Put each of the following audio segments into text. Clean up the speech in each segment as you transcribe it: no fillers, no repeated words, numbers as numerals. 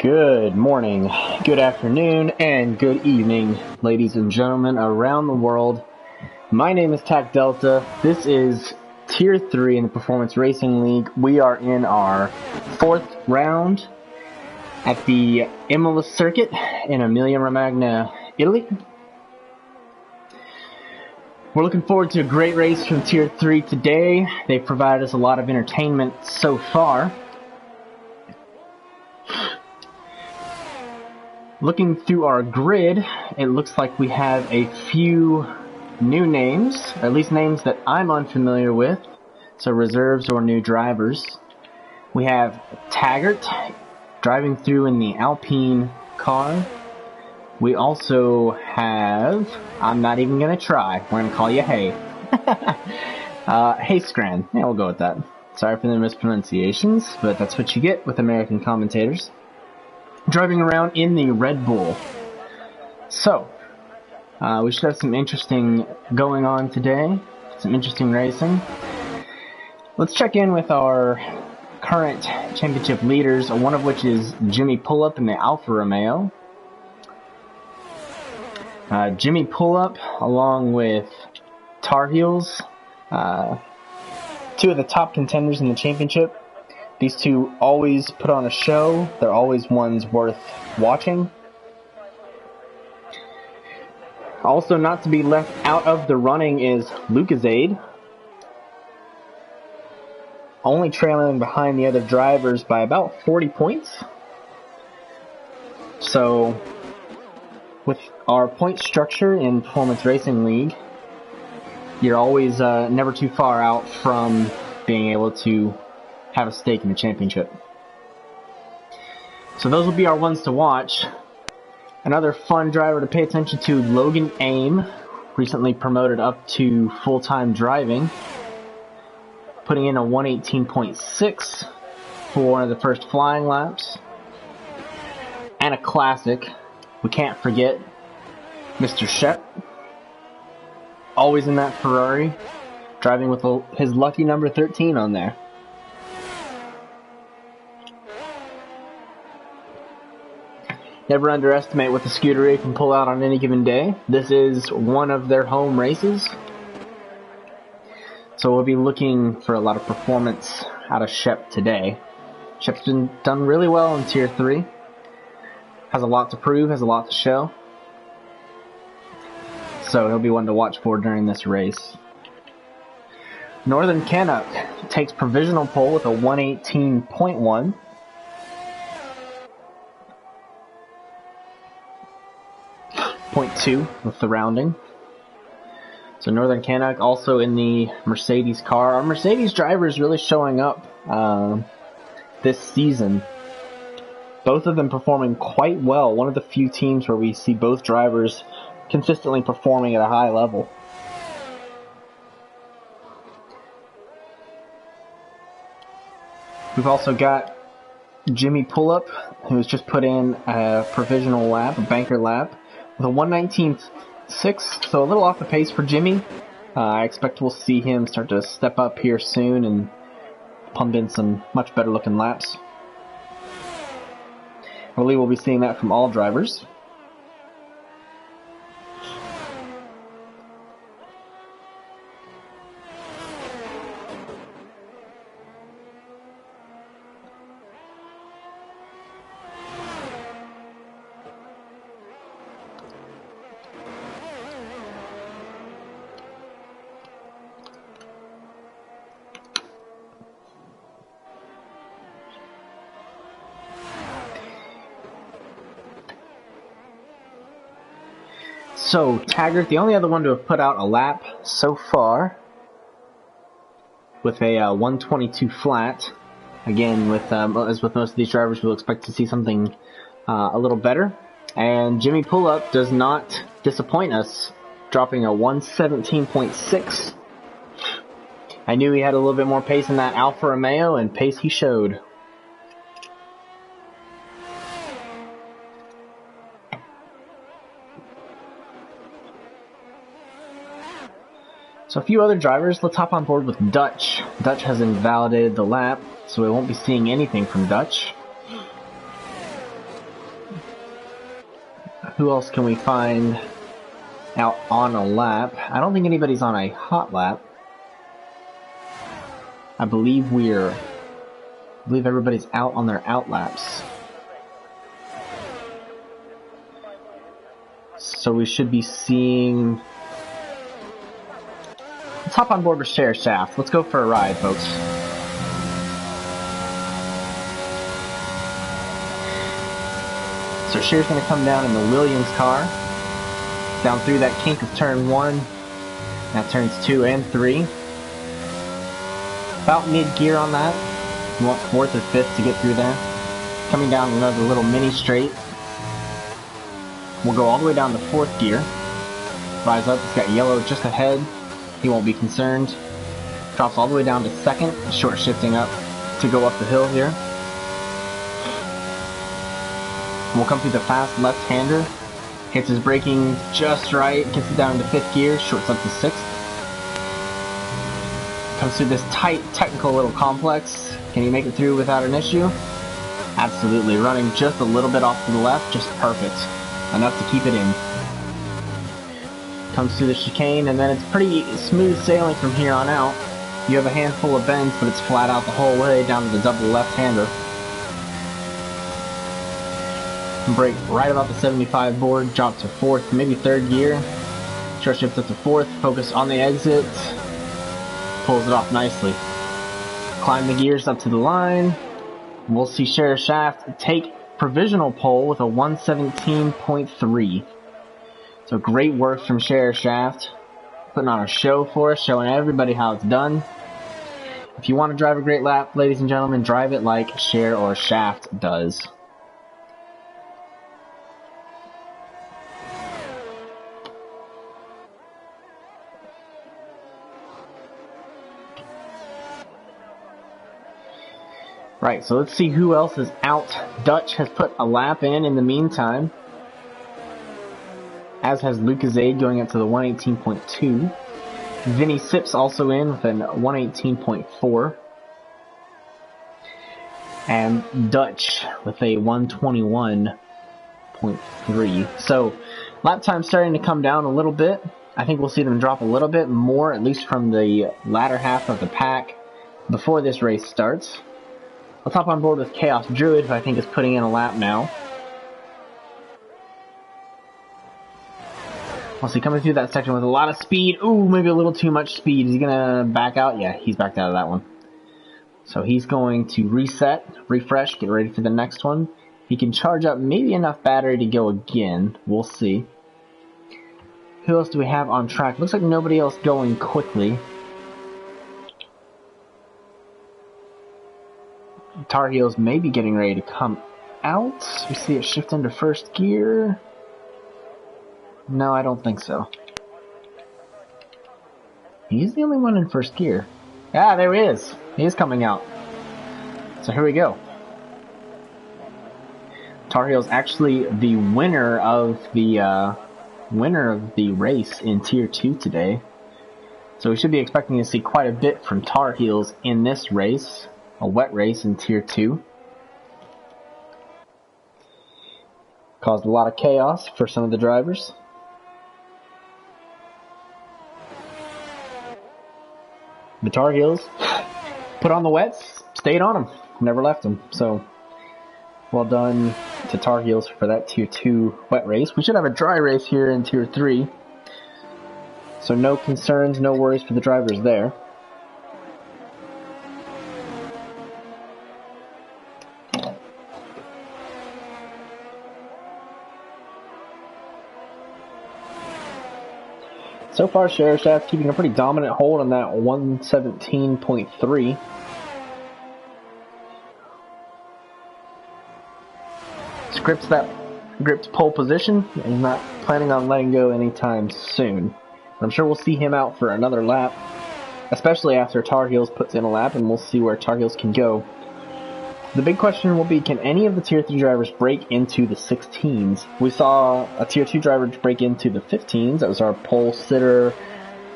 Good morning, good afternoon, and good evening, ladies and gentlemen around the world. My name is Tac Delta. This is Tier 3 in the Performance Racing League. We are in our fourth round at the Imola circuit in Emilia-Romagna, Italy. We're looking forward to a great race from Tier 3 today. They've provided us a lot of entertainment so far. Looking through our grid, it looks like we have a few new names, or at least names that I'm unfamiliar with, so reserves or new drivers. We have Taggart driving through in the Alpine car. We also have, I'm not even going to try, we're going to call you Hay. Hay Scran, yeah, we'll go with that. Sorry for the mispronunciations, but that's what you get with American commentators. Driving around in the Red Bull. So, we should have some interesting going on today, some interesting racing. Let's check in with our current championship leaders, one of which is Jimmy Pullup in the Alfa Romeo. Jimmy Pullup, along with Tar Heels, two of the top contenders in the championship. These two always put on a show. They're always ones worth watching. Also, not to be left out of the running is Lucasade, only trailing behind the other drivers by about 40 points. So, with our point structure in Performance Racing League, you're always never too far out from being able to have a stake in the championship. So those will be our ones to watch. Another fun driver to pay attention to, Logan Aim, recently promoted up to full-time driving, putting in a 118.6 for one of the first flying laps. And a classic, we can't forget, Mr. Shep, always in that Ferrari, driving with his lucky number 13 on there. Never underestimate what the Scuderia can pull out on any given day. This is one of their home races. So we'll be looking for a lot of performance out of Shep today. Shep's been done really well in Tier 3. Has a lot to prove, has a lot to show. So he'll be one to watch for during this race. Northern Canuck takes provisional pole with a 118.1. .2 with the rounding. So Northern Canuck also in the Mercedes car. Our Mercedes driver is really showing up this season. Both of them performing quite well. One of the few teams where we see both drivers consistently performing at a high level. We've also got Jimmy Pullup, who's just put in a provisional lap, a banker lap, with a 119.6, so a little off the pace for Jimmy. I expect we'll see him start to step up here soon and pump in some much better looking laps. I believe we'll be seeing that from all drivers. So, Taggart, the only other one to have put out a lap so far, with a 122 flat. Again, as with most of these drivers, we'll expect to see something a little better. And Jimmy Pullup does not disappoint us, dropping a 117.6. I knew he had a little bit more pace in that Alfa Romeo, and pace he showed. So a few other drivers, let's hop on board with Dutch. Dutch has invalidated the lap, so we won't be seeing anything from Dutch. Who else can we find out on a lap? I don't think anybody's on a hot lap. I believe everybody's out on their out laps. So we should be seeing... Let's hop on board with Share Shaft. Let's go for a ride, folks. So Cher's going to come down in the Williams car. Down through that kink of turn 1. Now turns 2 and 3. About mid-gear on that. You want 4th or 5th to get through there. Coming down another little mini straight. We'll go all the way down to 4th gear. Rise up, it's got yellow just ahead. He won't be concerned. Drops all the way down to 2nd, short shifting up to go up the hill here. We'll come through the fast left-hander. Hits his braking just right, gets it down to 5th gear, shorts up to 6th. Comes through this tight, technical little complex. Can he make it through without an issue? Absolutely, running just a little bit off to the left, just perfect. Enough to keep it in. Comes through the chicane, and then it's pretty smooth sailing from here on out. You have a handful of bends, but it's flat out the whole way down to the double left-hander. Brake right about the 75 board, drop to 4th, maybe 3rd gear. Short shift up to 4th, focus on the exit. Pulls it off nicely. Climb the gears up to the line. We'll see Share Shaft take provisional pole with a 117.3. So great work from Share Shaft. Putting on a show for us, showing everybody how it's done. If you want to drive a great lap, ladies and gentlemen, drive it like Share or Shaft does. Right, so let's see who else is out. Dutch has put a lap in the meantime. As has Lucas Aid going up to the 118.2. Vinny Sips also in with an 118.4. And Dutch with a 121.3. So, lap time starting to come down a little bit. I think we'll see them drop a little bit more, at least from the latter half of the pack, before this race starts. Let's hop on board with Chaos Druid, who I think is putting in a lap now. We'll see coming through that section with a lot of speed. Ooh, maybe a little too much speed. Is he gonna back out? Yeah, he's backed out of that one. So he's going to reset, refresh, get ready for the next one. He can charge up maybe enough battery to go again. We'll see. Who else do we have on track? Looks like nobody else going quickly. Tar Heels may be getting ready to come out. We see it shift into 1st gear. No, I don't think so. He's the only one in 1st gear. Ah, there he is. He is coming out. So here we go. Tar Heels actually the winner of the race in Tier 2 today. So we should be expecting to see quite a bit from Tar Heels in this race. A wet race in Tier 2. Caused a lot of chaos for some of the drivers. The Tar Heels put on the wets, stayed on them, never left them. So, well done to Tar Heels for that Tier 2 wet race. We should have a dry race here in Tier 3. So no concerns, no worries for the drivers there. So far, Share Shaft keeping a pretty dominant hold on that 117.3. Grips pole position, and he's not planning on letting go anytime soon. I'm sure we'll see him out for another lap, especially after Tar Heels puts in a lap, and we'll see where Tar Heels can go. The big question will be, can any of the Tier 3 drivers break into the 16s? We saw a Tier 2 driver break into the 15s. That was our pole sitter.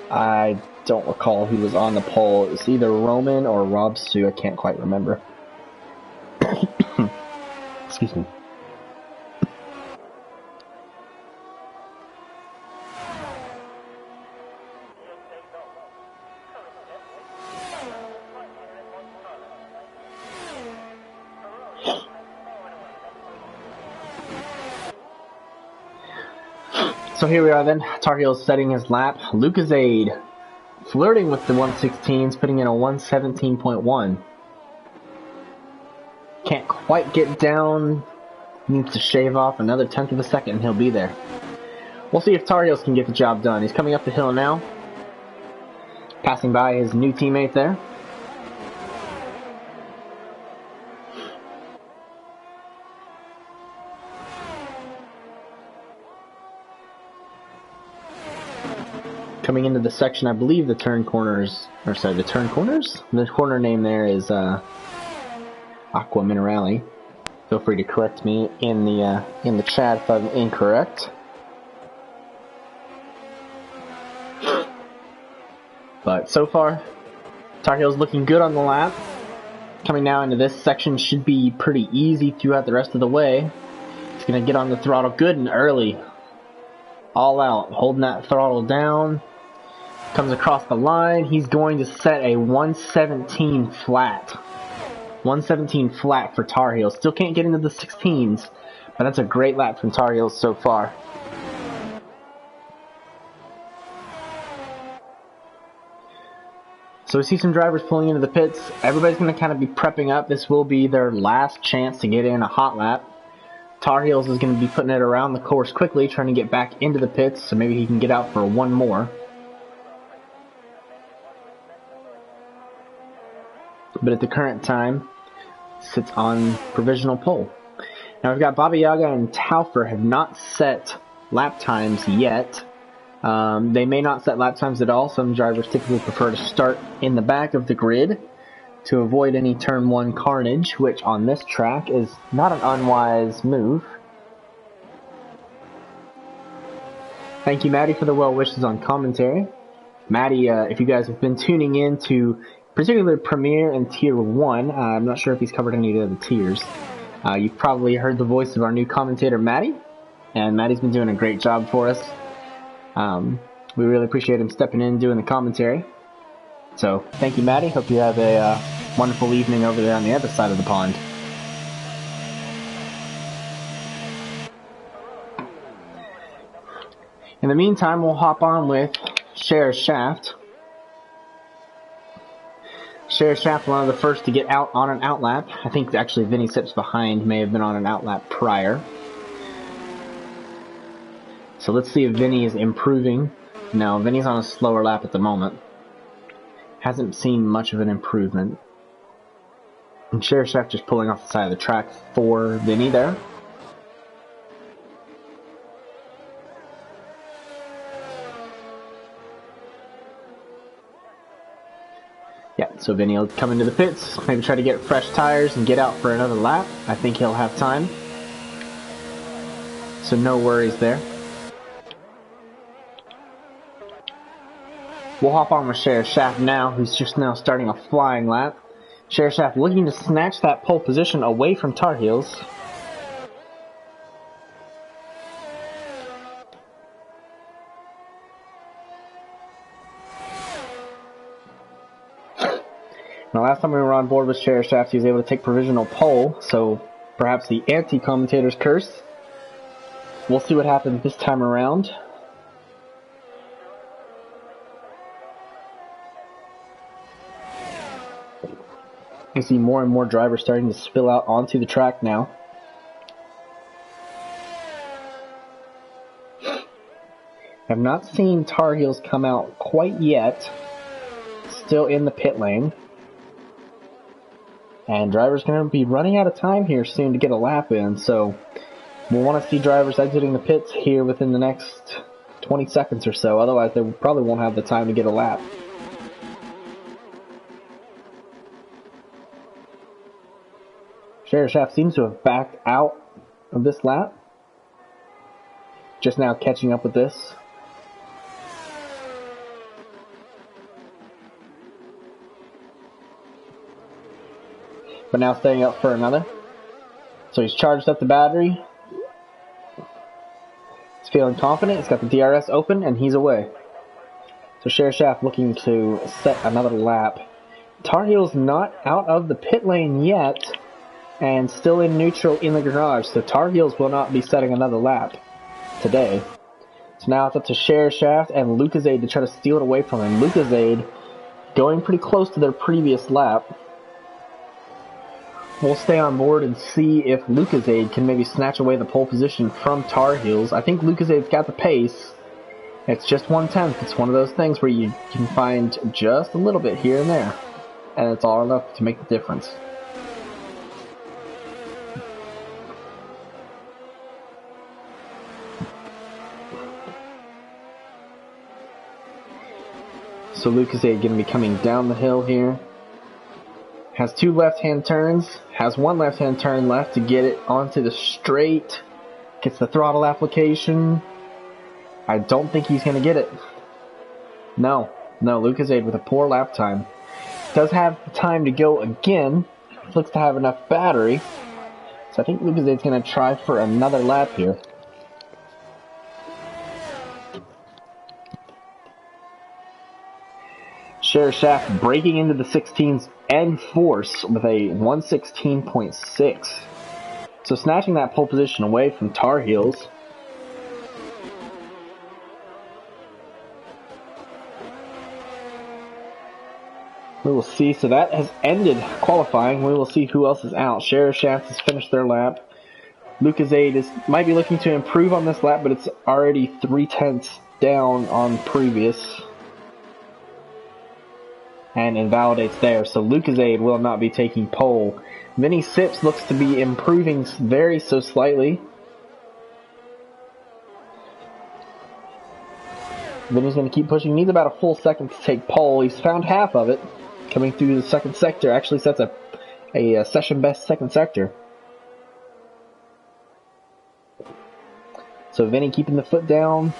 I don't recall who was on the pole. It was either Roman or Rob Sue. I can't quite remember. Excuse me. So here we are then. Tar Heels setting his lap. Lucasade flirting with the 116s, putting in a 117.1. Can't quite get down. Needs to shave off another 1/10 of a second and he'll be there. We'll see if Tar Heels can get the job done. He's coming up the hill now. Passing by his new teammate there. Coming into the section, I believe the turn corners, the turn corners? The corner name there is Aqua Minerale. Feel free to correct me in the chat if I'm incorrect. But so far, Tar Heels looking good on the lap. Coming now into this section should be pretty easy throughout the rest of the way. He's going to get on the throttle good and early. All out, holding that throttle down. Comes across the line. He's going to set a 117 flat. 117 flat for Tar Heels. Still can't get into the 16s, but that's a great lap from Tar Heels so far. So we see some drivers pulling into the pits. Everybody's going to kind of be prepping up. This will be their last chance to get in a hot lap. Tar Heels is going to be putting it around the course quickly, trying to get back into the pits, so maybe he can get out for one more. But at the current time, sits on provisional pole. Now we've got Baba Yaga and Taufer have not set lap times yet. They may not set lap times at all. Some drivers typically prefer to start in the back of the grid to avoid any turn 1 carnage, which on this track is not an unwise move. Thank you, Maddie, for the well wishes on commentary. Maddie, if you guys have been tuning in to particularly Premier and Tier 1, I'm not sure if he's covered any of the tiers. You've probably heard the voice of our new commentator, Maddie, and Maddie's been doing a great job for us. We really appreciate him stepping in and doing the commentary. So, thank you, Maddie. Hope you have a wonderful evening over there on the other side of the pond. In the meantime, we'll hop on with Cher Shaft. Cher Shaft, one of the first to get out on an outlap. I think actually Vinny Sips behind may have been on an outlap prior. So let's see if Vinny is improving. No, Vinny's on a slower lap at the moment. Hasn't seen much of an improvement. And Cher Shaft just pulling off the side of the track for Vinny there. Yeah, so Vinny will come into the pits, maybe try to get fresh tires and get out for another lap. I think he'll have time. So no worries there. We'll hop on with Cher Shaft now, who's just now starting a flying lap. Cher Shaft looking to snatch that pole position away from Tar Heels. Now, last time we were on board with Cher Shaft, he was able to take provisional pole, so perhaps the anti-commentator's curse. We'll see what happens this time around. You see more and more drivers starting to spill out onto the track now. I've not seen Tar Heels come out quite yet. Still in the pit lane. And drivers are going to be running out of time here soon to get a lap in, so we'll want to see drivers exiting the pits here within the next 20 seconds or so, otherwise they probably won't have the time to get a lap. Cher Shaft seems to have backed out of this lap. Just now catching up with this. But now staying up for another. So he's charged up the battery. He's feeling confident. He's got the DRS open and he's away. So Cher Shaft looking to set another lap. Tar Heels not out of the pit lane yet and still in neutral in the garage. So Tar Heels will not be setting another lap today. So now it's up to Share Shaft and Lucozade to try to steal it away from him. Lucozade going pretty close to their previous lap. We'll stay on board and see if Lucozade can maybe snatch away the pole position from Tar Heels. I think Lucazade's got the pace. It's just 1/10. It's one of those things where you can find just a little bit here and there. And it's all enough to make the difference. So Lucozade going to be coming down the hill here. Has two left-hand turns. Has one left-hand turn left to get it onto the straight. Gets the throttle application. I don't think he's going to get it. No, Lucozade with a poor lap time. Does have time to go again. Looks to have enough battery. So I think Lucazade's going to try for another lap here. Share Shaft breaking into the 16s and force with a 116.6. So snatching that pole position away from Tar Heels. We will see. So that has ended qualifying. We will see who else is out. Share Shaft has finished their lap. Lucozade might be looking to improve on this lap, but it's already 3/10 down on previous. And invalidates there. So Lucozade will not be taking pole. Vinny Sips looks to be improving very so slightly. Vinny's going to keep pushing. Needs about a full second to take pole. He's found half of it. Coming through the second sector. Actually sets a session best second sector. So Vinny keeping the foot down.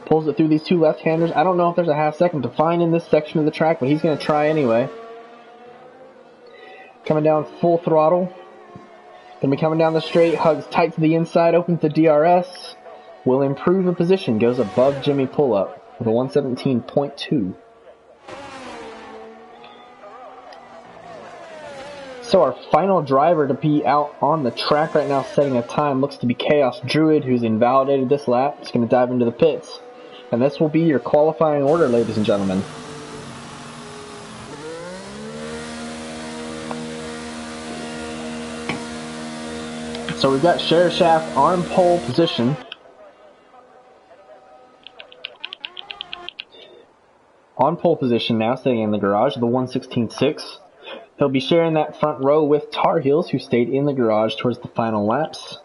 Pulls it through these two left-handers. I don't know if there's a half second to find in this section of the track, but he's going to try anyway. Coming down full throttle. Going to be coming down the straight. Hugs tight to the inside. Opens the DRS. Will improve the position. Goes above Jimmy Pull-Up with a 117.2. So our final driver to be out on the track right now setting a time looks to be Chaos Druid, who's invalidated this lap. He's going to dive into the pits. And this will be your qualifying order, ladies and gentlemen. So we've got Share Shaft on pole position. On pole position now, sitting in the garage, the 116.6. He'll be sharing that front row with Tar Heels, who stayed in the garage towards the final laps.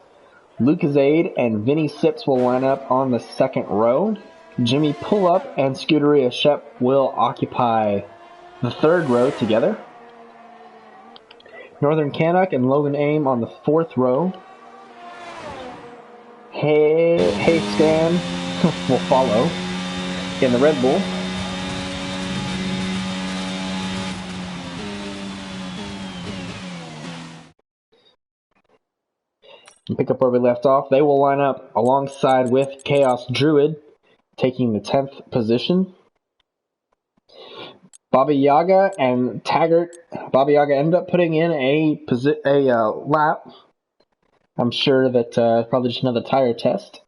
Lucozade and Vinny Sips will line up on the second row. Jimmy Pull-Up and Scuderia Shep will occupy the third row together. Northern Canuck and Logan Aim on the fourth row. Hey Stan will follow in the Red Bull. And pick up where we left off. They will line up alongside with Chaos Druid, taking the 10th position. Baba Yaga and Taggart. Baba Yaga ended up putting in a lap. I'm sure that probably just another tire test.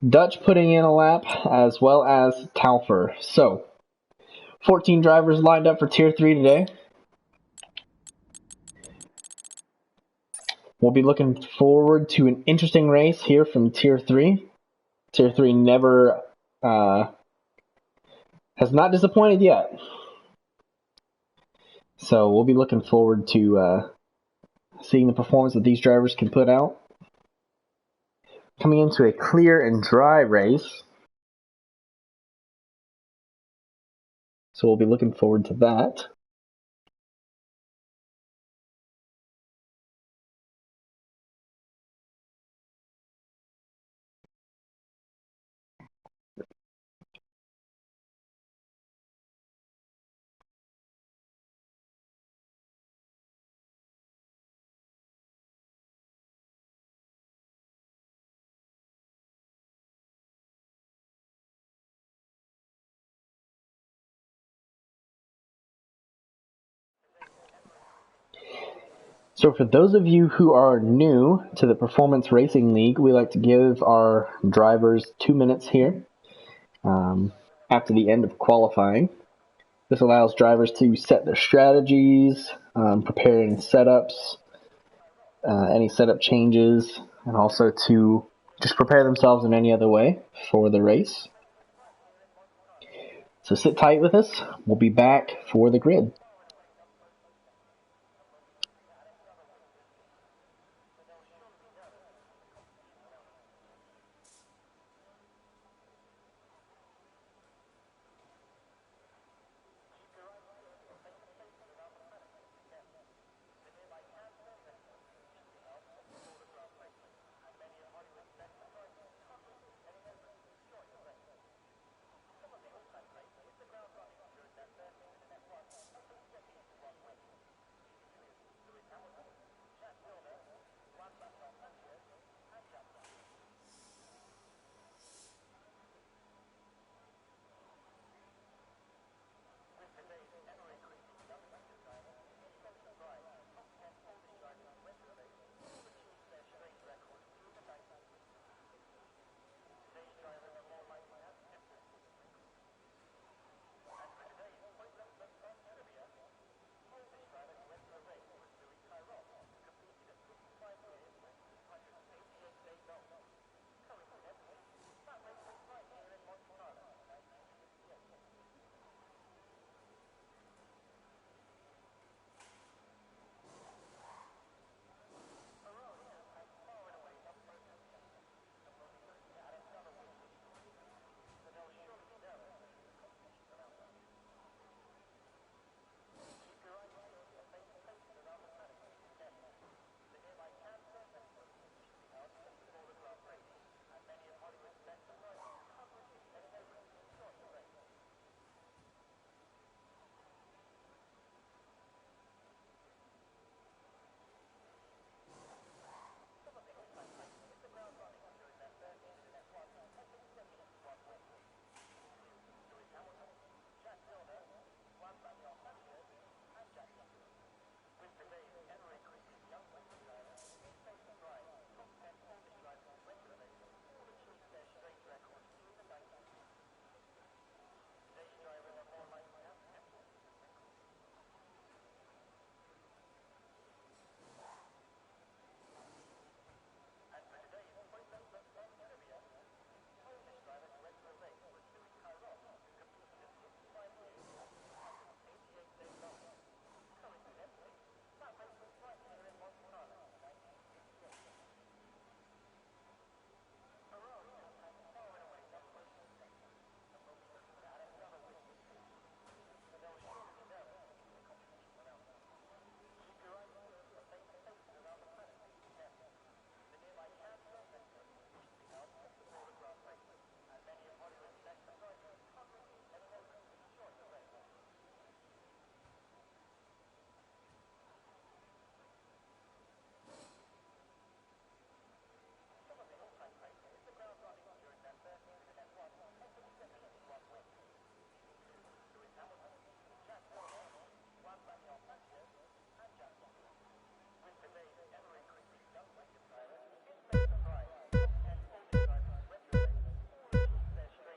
Dutch putting in a lap, as well as Taufer. So, 14 drivers lined up for Tier 3 today. We'll be looking forward to an interesting race here from Tier 3. Tier 3 never has not disappointed yet. So we'll be looking forward to seeing the performance that these drivers can put out. Coming into a clear and dry race. So we'll be looking forward to that. So for those of you who are new to the Performance Racing League, we like to give our drivers 2 minutes here after the end of qualifying. This allows drivers to set their strategies, prepare any setups, any setup changes, and also to just prepare themselves in any other way for the race. So sit tight with us. We'll be back for the grid.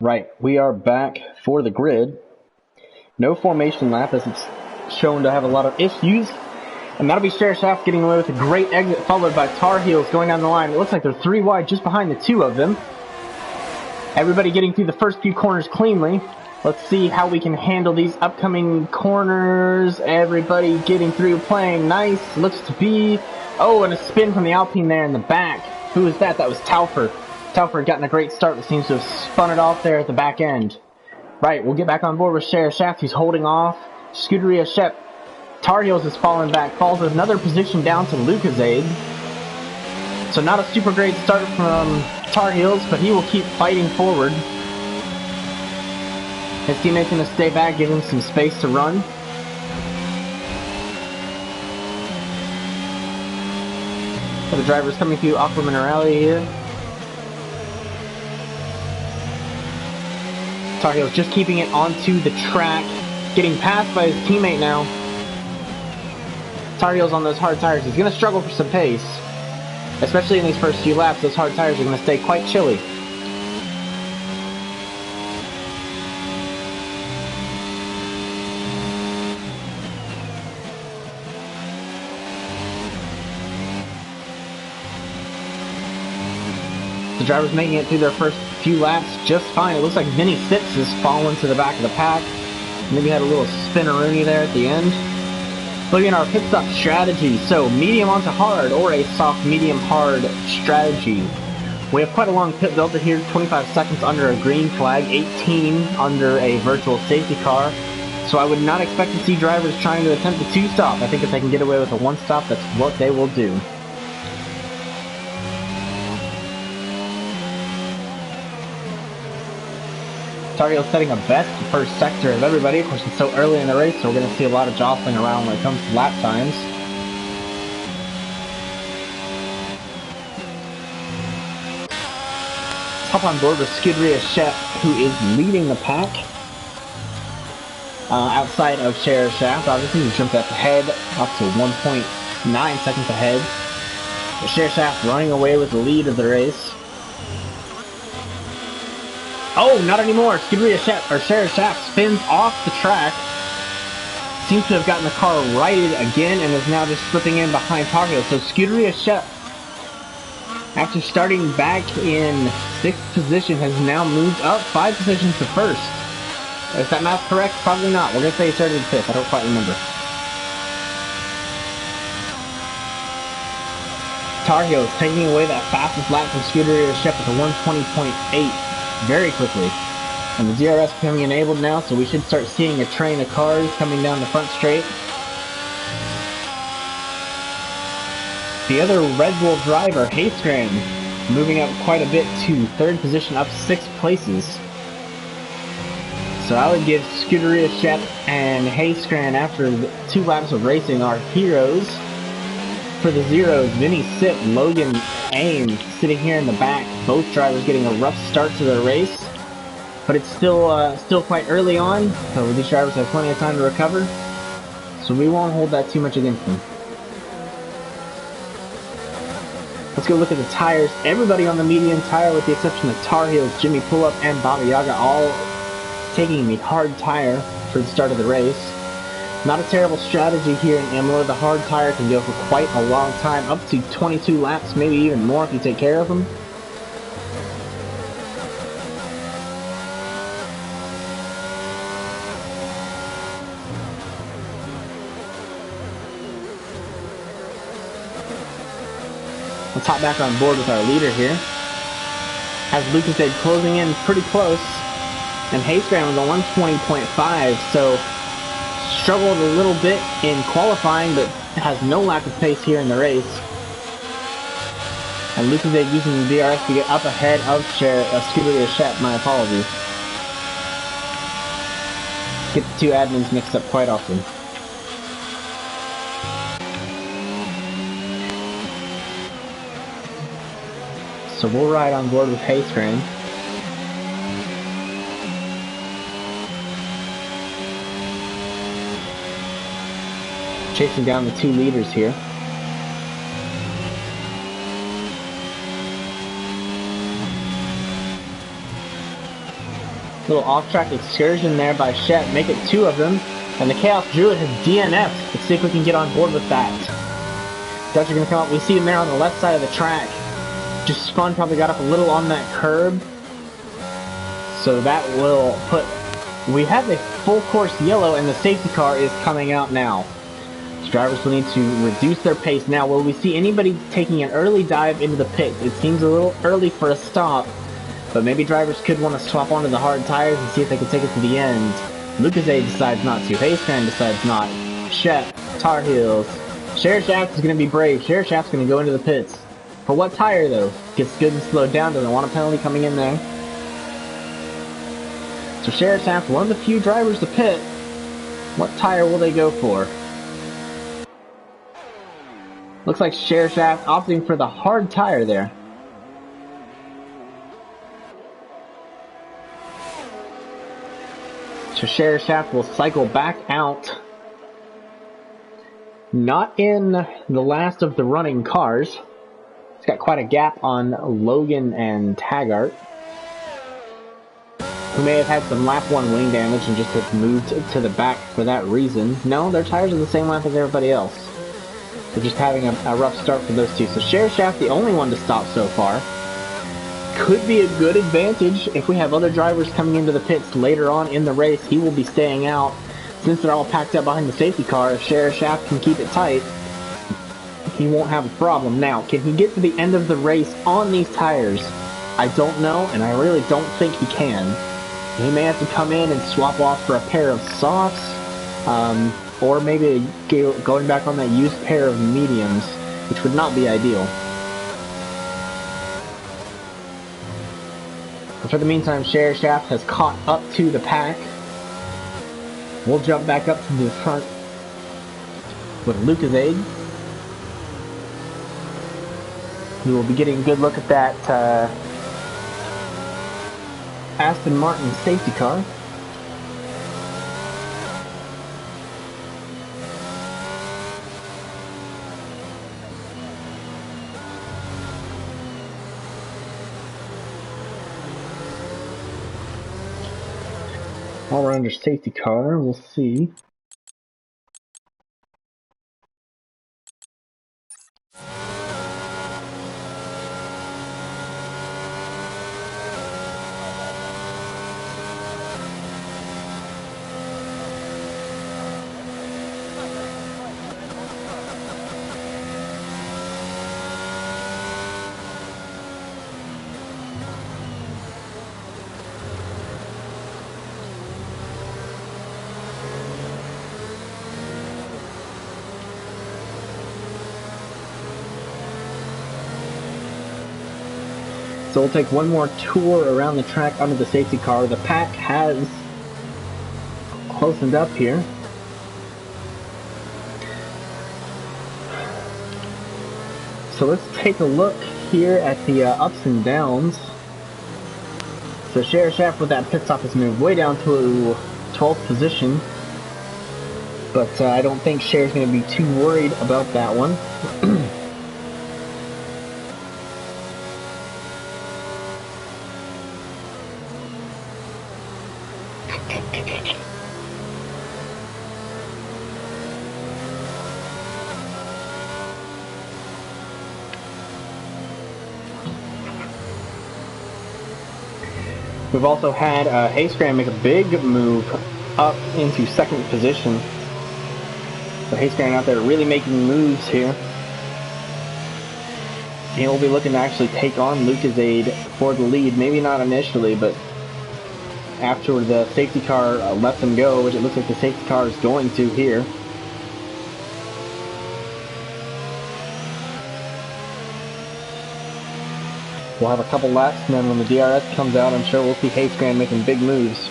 Right, we are back for the grid. No formation lap as it's shown to have a lot of issues. And that'll be Share Shaft getting away with a great exit, followed by Tar Heels going down the line. It looks like they're 3 wide just behind the 2 of them. Everybody getting through the first few corners cleanly. Let's see how we can handle these upcoming corners. Everybody getting through, playing nice. Looks to be... Oh, and a spin from the Alpine there in the back. Who was that? That was Taufer. Taufer had gotten a great start, but seems to have spun it off there at the back end. Right, we'll get back on board with Share Shaft. He's holding off. Scuderia Shep. Tar Heels is falling back. Falls another position down to Lucasade. So not a super great start from Tar Heels, but he will keep fighting forward. His teammates going to stay back, give him some space to run. So the driver's coming through Aqua Minerale here. Tar Heels just keeping it onto the track, getting passed by his teammate now. Tar Heels on those hard tires. He's going to struggle for some pace. Especially in these first few laps, those hard tires are going to stay quite chilly. The drivers making it through their first few laps just fine. It looks like Vinny Sitz has fallen to the back of the pack. Maybe had a little spinneroonie there at the end. Looking at our pit stop strategy, so medium onto hard or a soft medium hard strategy. We have quite a long pit delta here, 25 seconds under a green flag, 18 under a virtual safety car. So I would not expect to see drivers trying to attempt a two-stop. I think if they can get away with a one-stop, that's what they will do. Tar Heels setting a best first sector of everybody. Of course, it's so early in the race, so we're going to see a lot of jostling around when it comes to lap times. Hop on board with Scuderia Chef, who is leading the pack. Outside of Share Shaft, obviously, he jumped up ahead, up to 1.9 seconds ahead. But Share Shaft running away with the lead of the race. Oh, not anymore. Scuderia Shaft, or Share Shaft, spins off the track. Seems to have gotten the car righted again and is now just slipping in behind Tar Heels. So Scuderia Shaft, after starting back in 6th position, has now moved up 5 positions to 1st. Is that math correct? Probably not. We're going to say he started in 5th. I don't quite remember. Tar Heels taking away that fastest lap from Scuderia Shaft with a 120.8 very quickly. And the DRS becoming enabled now, so we should start seeing a train of cars coming down the front straight. The other Red Bull driver, Haystran, moving up quite a bit to 3rd position, up 6 places. So I would give Scuderia Shaft and Haystran, after 2 laps of racing, are heroes. For the zeros, Vinny Sip, Logan Ames sitting here in the back. Both drivers getting a rough start to the race. But it's still quite early on, so these drivers have plenty of time to recover. So we won't hold that too much against them. Let's go look at the tires. Everybody on the medium tire, with the exception of Tar Heels, Jimmy Pullup, and Baba Yaga, all taking the hard tire for the start of the race. Not a terrible strategy here in Imola. The hard tire can go for quite a long time, up to 22 laps, maybe even more if you take care of them. Let's hop back on board with our leader here. Has Lucas Aid closing in pretty close. And Haystran was a 120.5, so struggled a little bit in qualifying, but has no lack of pace here in the race. And Lucas Aid using the DRS to get up ahead of Scuderia Shaft. My apologies. Get the two admins mixed up quite often. So we'll ride on board with Haystran. Chasing down the 2 leaders here. Little off-track excursion there by Shet. Make it 2 of them. And the Chaos Druid has DNF'd. Let's see if we can get on board with that. Dutch are going to come up. We see him there on the left side of the track. Just spun, probably got up a little on that curb. So that will put... We have a full course yellow, and the safety car is coming out now. Drivers will need to reduce their pace. Now, will we see anybody taking an early dive into the pit? It seems a little early for a stop, but maybe drivers could want to swap onto the hard tires and see if they can take it to the end. Lucas A decides not to. Haystran decides not. Shep, Tar Heels. Share Shaft is going to be brave. Share Shaft's going to go into the pits. For what tire, though? Gets good and slowed down. Doesn't want a penalty coming in there. So Share Shaft, one of the few drivers to pit. What tire will they go for? Looks like Share Shaft opting for the hard tire there. So Share Shaft will cycle back out. Not in the last of the running cars. It's got quite a gap on Logan and Taggart, who may have had some lap 1 wing damage and just have moved to the back for that reason. No, their tires are the same lap as everybody else. They're just having a rough start for those two. So Share Shaft, the only one to stop so far. Could be a good advantage if we have other drivers coming into the pits later on in the race. He will be staying out. Since they're all packed up behind the safety car, if Share Shaft can keep it tight, he won't have a problem. Now, can he get to the end of the race on these tires? I don't know, and I really don't think he can. He may have to come in and swap off for a pair of softs, or maybe going back on that used pair of mediums, which would not be ideal. But for the meantime, Share Shaft has caught up to the pack. We'll jump back up to the front with Lucasade. We will be getting a good look at that Aston Martin safety car. While we're under safety car, we'll see. So we'll take one more tour around the track under the safety car. The pack has closened up here. So let's take a look here at the ups and downs. So Share Shaft with that pit stop has moved way down to 12th position. But I don't think Share's going to be too worried about that one. We've also had Hayscran make a big move up into 2nd position. So Hayscran out there really making moves here. He will be looking to actually take on Lucasade for the lead. Maybe not initially, but after the safety car lets him go, which it looks like the safety car is going to here. We'll have a couple laps, and then when the DRS comes out, I'm sure we'll see Hayscran making big moves.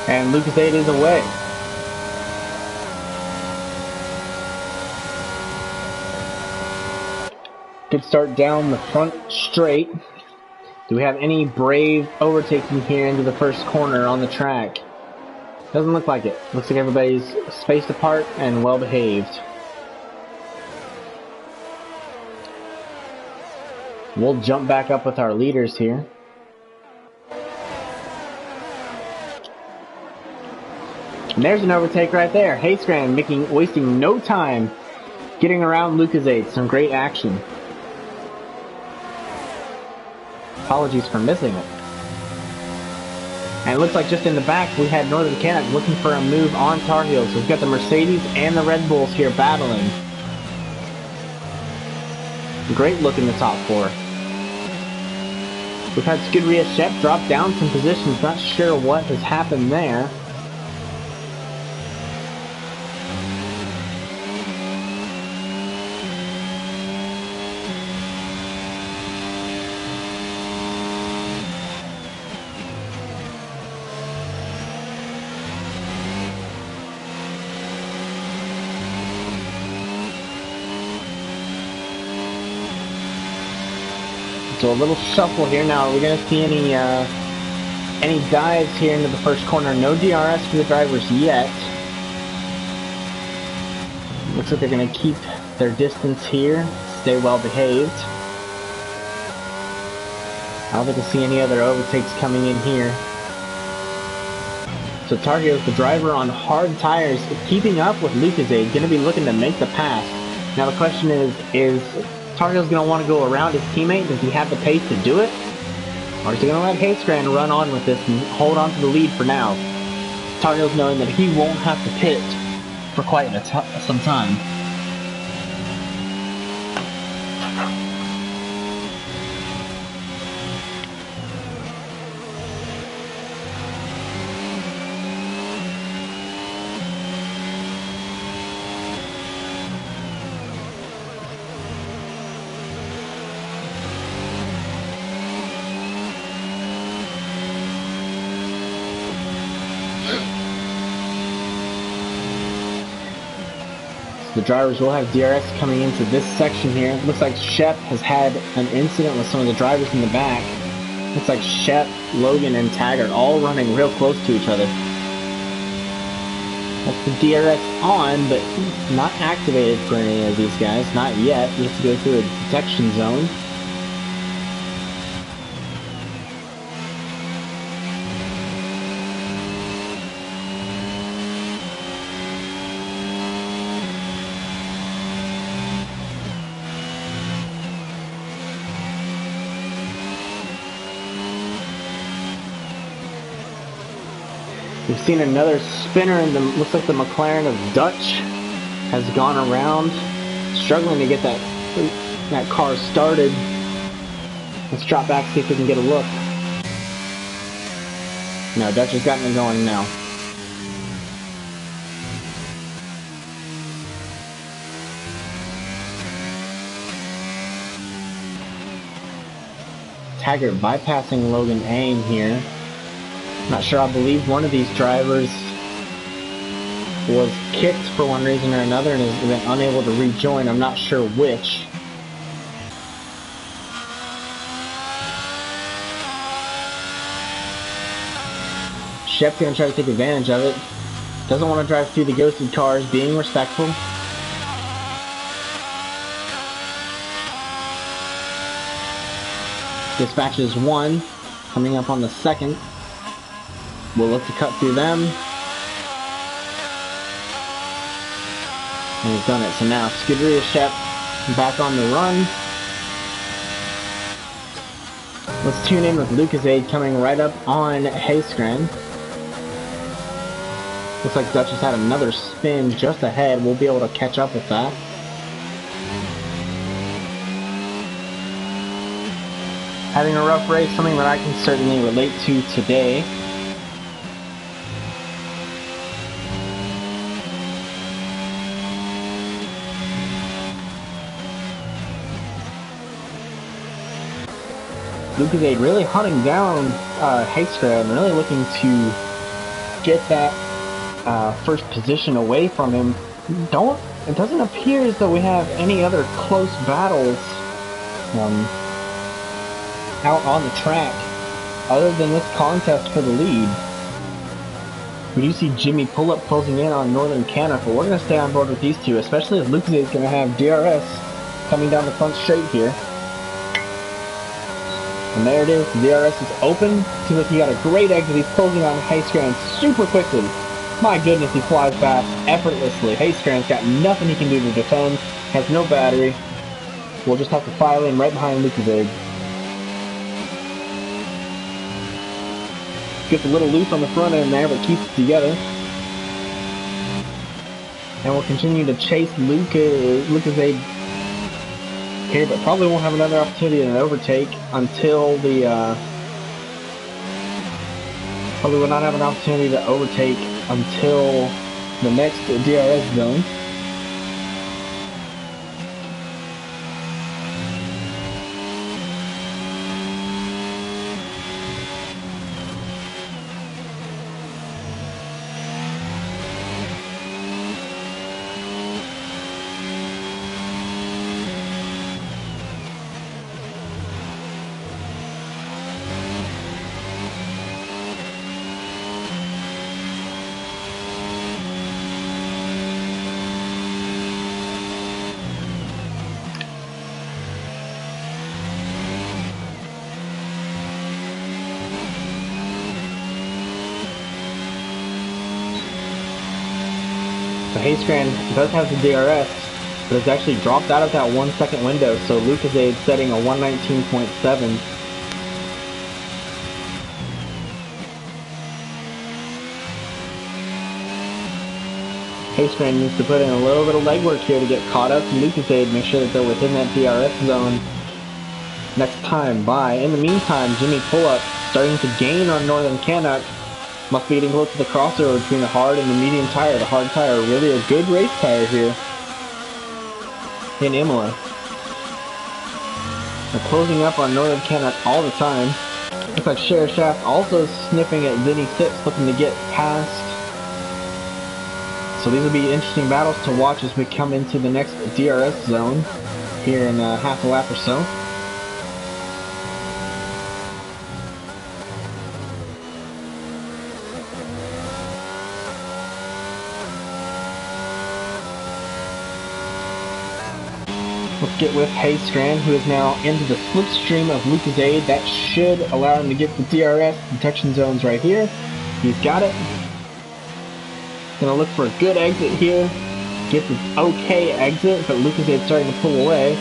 And Lucasade is away. Good start down the front straight. Do we have any brave overtaking here into the first corner on the track? Doesn't look like it. Looks like everybody's spaced apart and well behaved. We'll jump back up with our leaders here. And there's an overtake right there. Hayscran wasting no time getting around Lucasade. Some great action. Apologies for missing it. And it looks like just in the back we had Northern Canada looking for a move on Tar Heels. So we've got the Mercedes and the Red Bulls here battling. Great look in the top 4. We've had Scuderia Shep drop down some positions. Not sure what has happened there. So a little shuffle here. Now, are we going to see any dives here into the first corner? No DRS for the drivers yet. Looks like they're going to keep their distance here, stay well behaved. I don't think we'll see any other overtakes coming in here. So Targio's the driver on hard tires, keeping up with Lucozade, going to be looking to make the pass. Now the question is Targio's going to want to go around his teammate? Does he have the pace to do it? Or is he going to let Hayescran run on with this and hold on to the lead for now? Targio's knowing that he won't have to pit for quite some time. The drivers will have DRS coming into this section here. It looks like Shep has had an incident with some of the drivers in the back. Looks like Shep, Logan, and Taggart all running real close to each other. That's the DRS on, but not activated for any of these guys. Not yet. We have to go through a detection zone. We've seen another spinner, and looks like the McLaren of Dutch has gone around, struggling to get that car started. Let's drop back, see if we can get a look. No, Dutch has gotten it going now. Taggart bypassing Logan Aim here. Not sure, I believe one of these drivers was kicked for one reason or another and has been unable to rejoin. I'm not sure which. Shep's going to try to take advantage of it. Doesn't want to drive through the ghosted cars, being respectful. Dispatches one, coming up on the second. We'll look to cut through them. And he's done it. So now Scuderia Shep back on the run. Let's tune in with Lucozade coming right up on Hayescran. Looks like Dutch has had another spin just ahead. We'll be able to catch up with that. Having a rough race, something that I can certainly relate to today. Lucozade really hunting down Hayescran, really looking to get that first position away from him. It doesn't appear as though we have any other close battles out on the track other than this contest for the lead. We do see Jimmy Pull-Up closing in on Northern Canada, but we're going to stay on board with these two, especially as Lucozade is going to have DRS coming down the front straight here. And there it is, the DRS is open. Seems like he got a great exit. He's closing on Hayescran super quickly. My goodness, he flies past effortlessly. Hayescran's got nothing he can do to defend. Has no battery. We'll just have to file in right behind Lucozade. Gets a little loose on the front end there, but keeps it together. And we'll continue to chase Lucozade here, but probably won't have another opportunity to overtake until the probably will not have an opportunity to overtake until the next DRS zone. Hayscran does have the DRS, but it's actually dropped out of that 1 second window, so Lucasade setting a 119.7. Hayscran needs to put in a little bit of legwork here to get caught up to Lucasade, make sure that they're within that DRS zone next time by. In the meantime, Jimmy Pullup starting to gain on Northern Canuck. Must be getting close to the crossover between the hard and the medium tire. The hard tire, really a good race tire here in Imola. They're closing up on Northern Canuck all the time. Looks like Sheriff Shaft also sniffing at Vinny Sips, looking to get past. So these will be interesting battles to watch as we come into the next DRS zone here in half a lap or so. Let's get with Hayscran, who is now into the slipstream of Lucasade. That should allow him to get the DRS detection zones right here. He's got it. Gonna look for a good exit here. Gets an okay exit, but Lucasade's starting to pull away.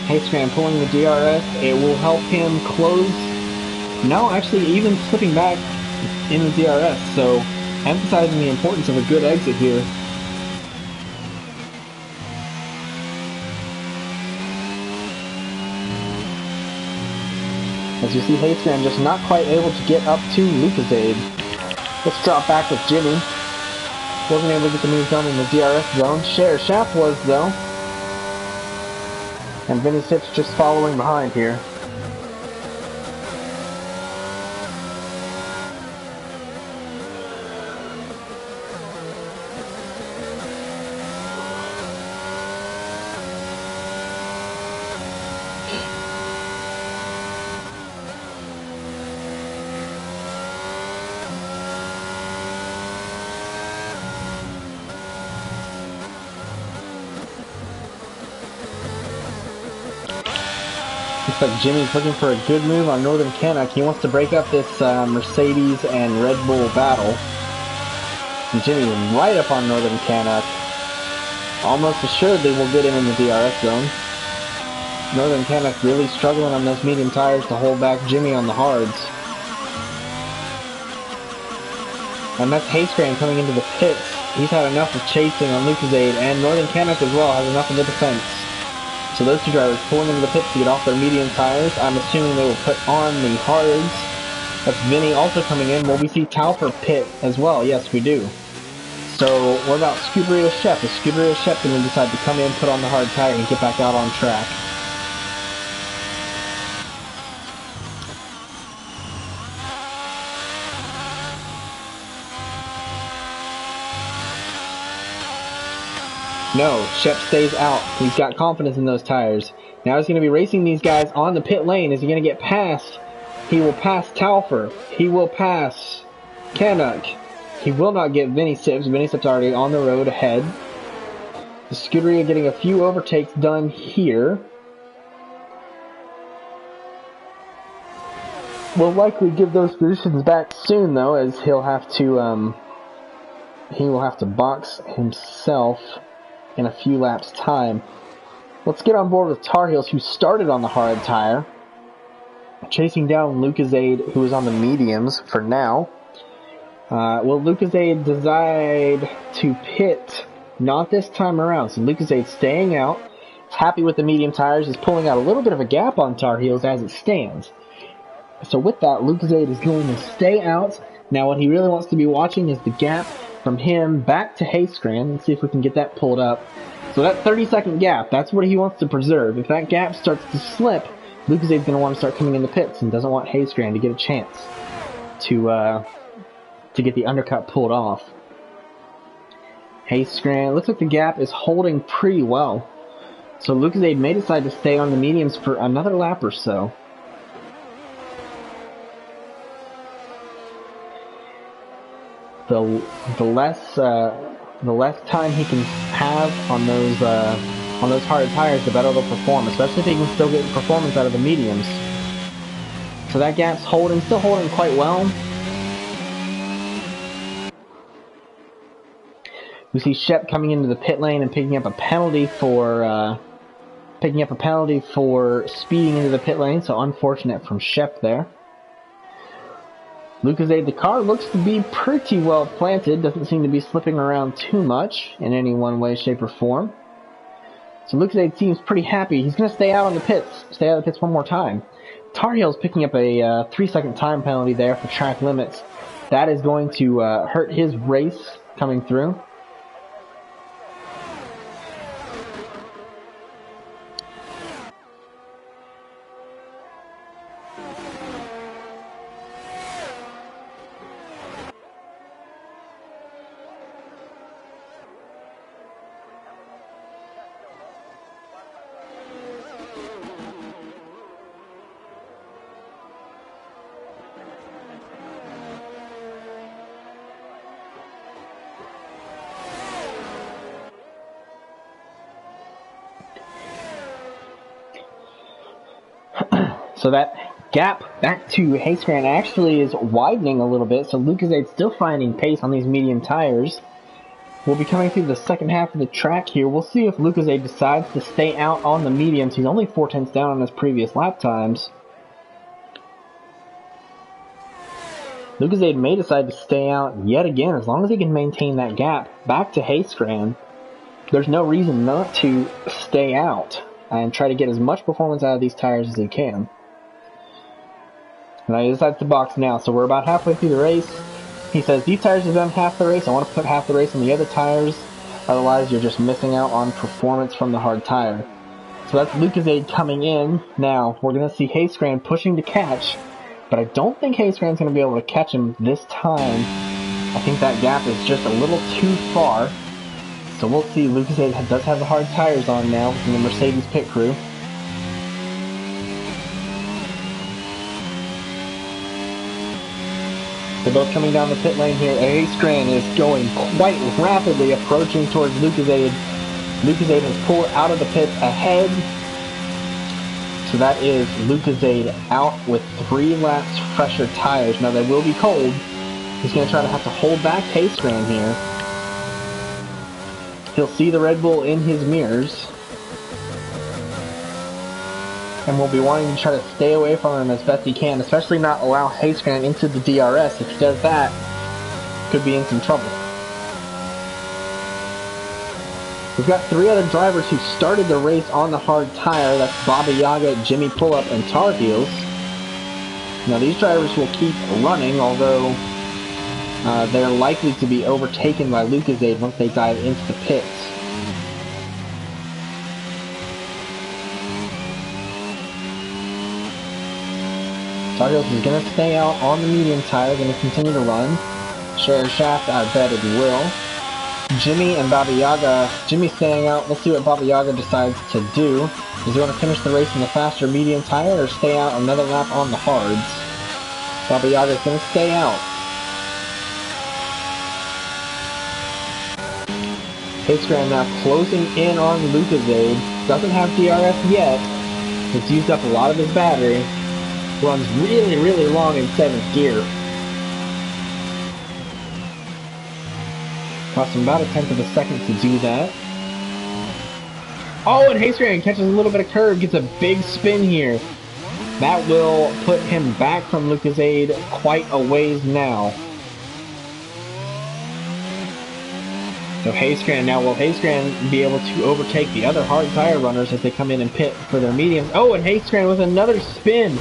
Hayscran pulling the DRS. It will help him close. No, actually even slipping back in the DRS. So emphasizing the importance of a good exit here. As you see, Hayscran just not quite able to get up to Lucasade. Let's drop back with Jimmy. Wasn't able to get the move done in the DRS zone. Sheriff Shaft was, though. And Vinny Sips just following behind here. Looks like Jimmy's looking for a good move on Northern Canuck. He wants to break up this Mercedes and Red Bull battle. And Jimmy right up on Northern Canuck. Almost assuredly will get him in the DRS zone. Northern Canuck really struggling on those medium tires to hold back Jimmy on the hards. And that's Hayscran coming into the pits. He's had enough of chasing on Lucasade, and Northern Canuck as well has enough of the defense. So those two drivers pulling into the pits to get off their medium tires. I'm assuming they will put on the hards. That's Vinny also coming in. Will we see Taufer pit as well? Yes, we do. So what about Scuderia Shep? Is Scuderia Shep going to decide to come in, put on the hard tire, and get back out on track? No, Shep stays out. He's got confidence in those tires. Now he's going to be racing these guys on the pit lane. Is he going to get past? He will pass Taufer. He will pass Canuck. He will not get Vinny Sips. Vinny Sips already on the road ahead. The Scuderia getting a few overtakes done here. Will likely give those positions back soon, though, as he will have to box himself in a few laps' time. Let's get on board with Tar Heels, who started on the hard tire, chasing down Lucasade, who is on the mediums for now. Will Lucasade decide to pit? Not this time around. So Lucasade staying out. He's happy with the medium tires. He's pulling out a little bit of a gap on Tar Heels as it stands. So with that, Lucasade is going to stay out. Now what he really wants to be watching is the gap from him back to Hayscran. Let's see if we can get that pulled up. So that 30-second gap, that's what he wants to preserve. If that gap starts to slip, Lucasade's going to want to start coming in the pits and doesn't want Hayscran to get a chance to get the undercut pulled off. Hayscran, looks like the gap is holding pretty well. So Lucasade may decide to stay on the mediums for another lap or so. The less time he can have on those hard tires, the better they'll perform, especially if he can still get performance out of the mediums. So that gap's still holding quite well. We see Shep coming into the pit lane and picking up a penalty for speeding into the pit lane. So unfortunate from Shep there. Lucozade, the car looks to be pretty well planted. Doesn't seem to be slipping around too much in any one way, shape, or form. So Lucozade seems pretty happy. He's going to stay out of the pits one more time. Tar Heel's picking up a 3-second time penalty there for track limits. That is going to hurt his race coming through. So that gap back to Hayscran actually is widening a little bit, so Lucazade's still finding pace on these medium tires. We'll be coming through the second half of the track here. We'll see if Lucozade decides to stay out on the mediums. He's only 4/10 down on his previous lap times. Lucozade may decide to stay out yet again, as long as he can maintain that gap back to Hayscran. There's no reason not to stay out and try to get as much performance out of these tires as he can. And he decides to box now, so we're about halfway through the race. He says, these tires have done half the race, I want to put half the race on the other tires, otherwise you're just missing out on performance from the hard tire. So that's Lucozade coming in. Now, we're going to see Hayscran pushing to catch, but I don't think Hayscran's going to be able to catch him this time. I think that gap is just a little too far. So we'll see. Lucozade does have the hard tires on now in the Mercedes pit crew. They're both coming down the pit lane here. Hayscran is going quite rapidly, approaching towards Lucozade. Lucozade has pulled out of the pits ahead. So that is Lucozade out with 3 laps fresher tires. Now they will be cold. He's going to try to have to hold back Hayscran here. He'll see the Red Bull in his mirrors. And will be wanting to try to stay away from him as best he can, especially not allow Hayscran into the DRS. If he does that, could be in some trouble. We've got 3 other drivers who started the race on the hard tire. That's Baba Yaga, Jimmy Pullup, and Tar Heels. Now these drivers will keep running, although they're likely to be overtaken by Lucozade once they dive into the pits. Tar Heels is going to stay out on the medium tire, going to continue to run. Share shaft, I bet it will. Jimmy and Baba Yaga, Jimmy's staying out. We'll see what Baba Yaga decides to do. Does he want to finish the race in the faster medium tire or stay out another lap on the hards? Baba Yaga's going to stay out. Hayscran now closing in on Lucozade. Doesn't have DRS yet. It's used up a lot of his battery. Runs really, really long in 7th gear. Cost him about 1/10 of a second to do that. Oh, and Hayscran catches a little bit of curve, gets a big spin here. That will put him back from Lucozade quite a ways now. So Hayscran now, will Hayscran be able to overtake the other hard tire runners as they come in and pit for their mediums? Oh, and Hayscran with another spin.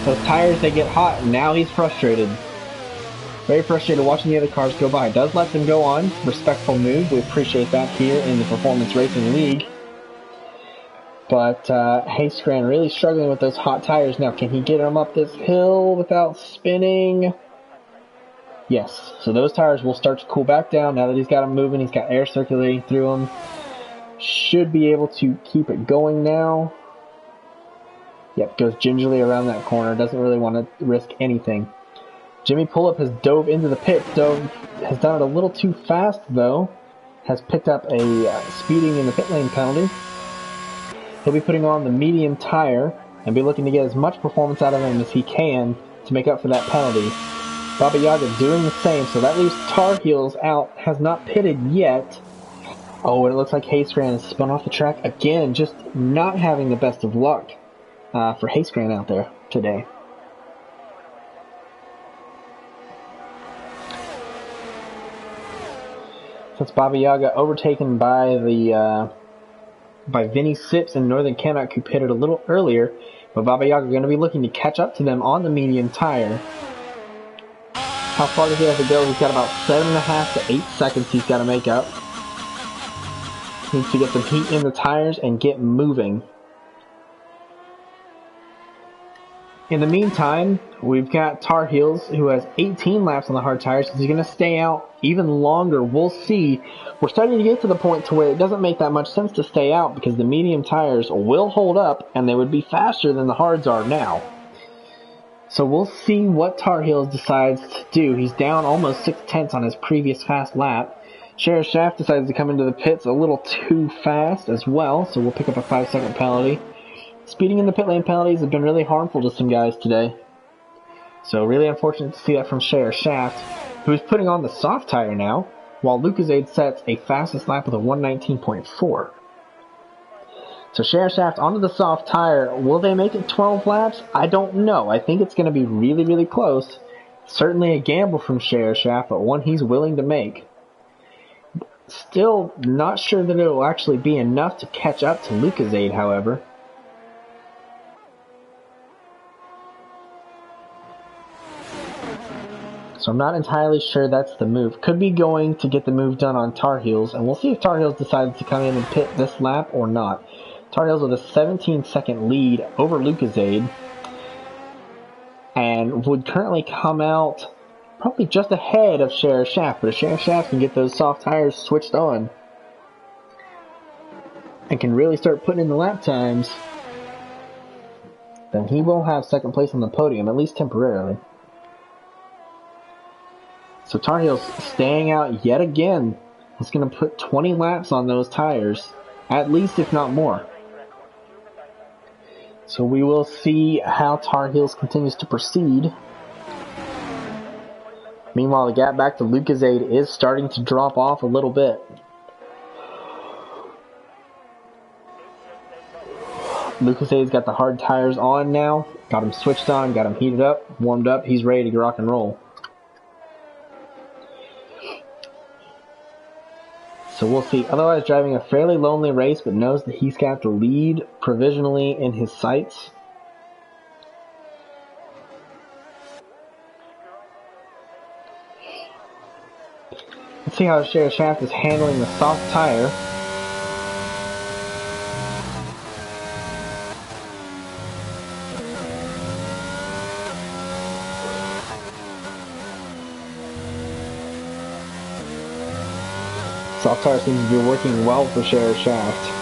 Those tires, they get hot, and now he's frustrated. Very frustrated watching the other cars go by. Does let them go on. Respectful move. We appreciate that here in the Performance Racing League. But Hayscran really struggling with those hot tires. Now, can he get them up this hill without spinning? Yes. So those tires will start to cool back down. Now that he's got them moving, he's got air circulating through them. Should be able to keep it going now. Yep, goes gingerly around that corner. Doesn't really want to risk anything. Jimmy Pullup has dove into the pit. Has done it a little too fast, though. Has picked up a speeding in the pit lane penalty. He'll be putting on the medium tire and be looking to get as much performance out of him as he can to make up for that penalty. Baba Yaga doing the same, so that leaves Tar Heels out, has not pitted yet. Oh, and it looks like Hayscran has spun off the track again, just not having the best of luck for Hayscran out there today. That's Baba Yaga overtaken by by Vinny Sips and Northern Canuck, who pitted a little earlier, but Baba Yaga going to be looking to catch up to them on the medium tire. How far does he have to go? He's got about 7.5 to 8 seconds he's got to make up. Needs to get some heat in the tires and get moving. In the meantime, we've got Tar Heels, who has 18 laps on the hard tires. He's going to stay out even longer. We'll see. We're starting to get to the point to where it doesn't make that much sense to stay out because the medium tires will hold up and they would be faster than the hards are now. So we'll see what Tar Heels decides to do. He's down almost 6/10 on his previous fast lap. Sheriff Shaft decides to come into the pits a little too fast as well, so we'll pick up a 5-second penalty. Speeding in the pit lane penalties have been really harmful to some guys today. So really unfortunate to see that from Sheriff Shaft, who is putting on the soft tire now, while Lucasade sets a fastest lap with a 1:19.4. So Sheriff Shaft onto the soft tire. Will they make it 12 laps? I don't know. I think it's going to be really, really close. Certainly a gamble from Sheriff Shaft, but one he's willing to make. Still not sure that it will actually be enough to catch up to Lucasade, however. So I'm not entirely sure that's the move. Could be going to get the move done on Tar Heels, and we'll see if Tar Heels decides to come in and pit this lap or not. Tar Heels with a 17-second lead over Lucasade, and would currently come out probably just ahead of Sheriff Shaft, but if Sheriff Shaft can get those soft tires switched on and can really start putting in the lap times, then he will have second place on the podium, at least temporarily. So Tar Heels staying out yet again. It's going to put 20 laps on those tires, at least if not more. So we will see how Tar Heels continues to proceed. Meanwhile, the gap back to Lucasade is starting to drop off a little bit. Lucasade's got the hard tires on now. Got him switched on, got him heated up, warmed up. He's ready to rock and roll. So we'll see. Otherwise, driving a fairly lonely race, but knows that he's got the lead provisionally in his sights. Let's see how Sheriff Shaft is handling the soft tire. Soft tire seems to be working well for Sheriff Shaft.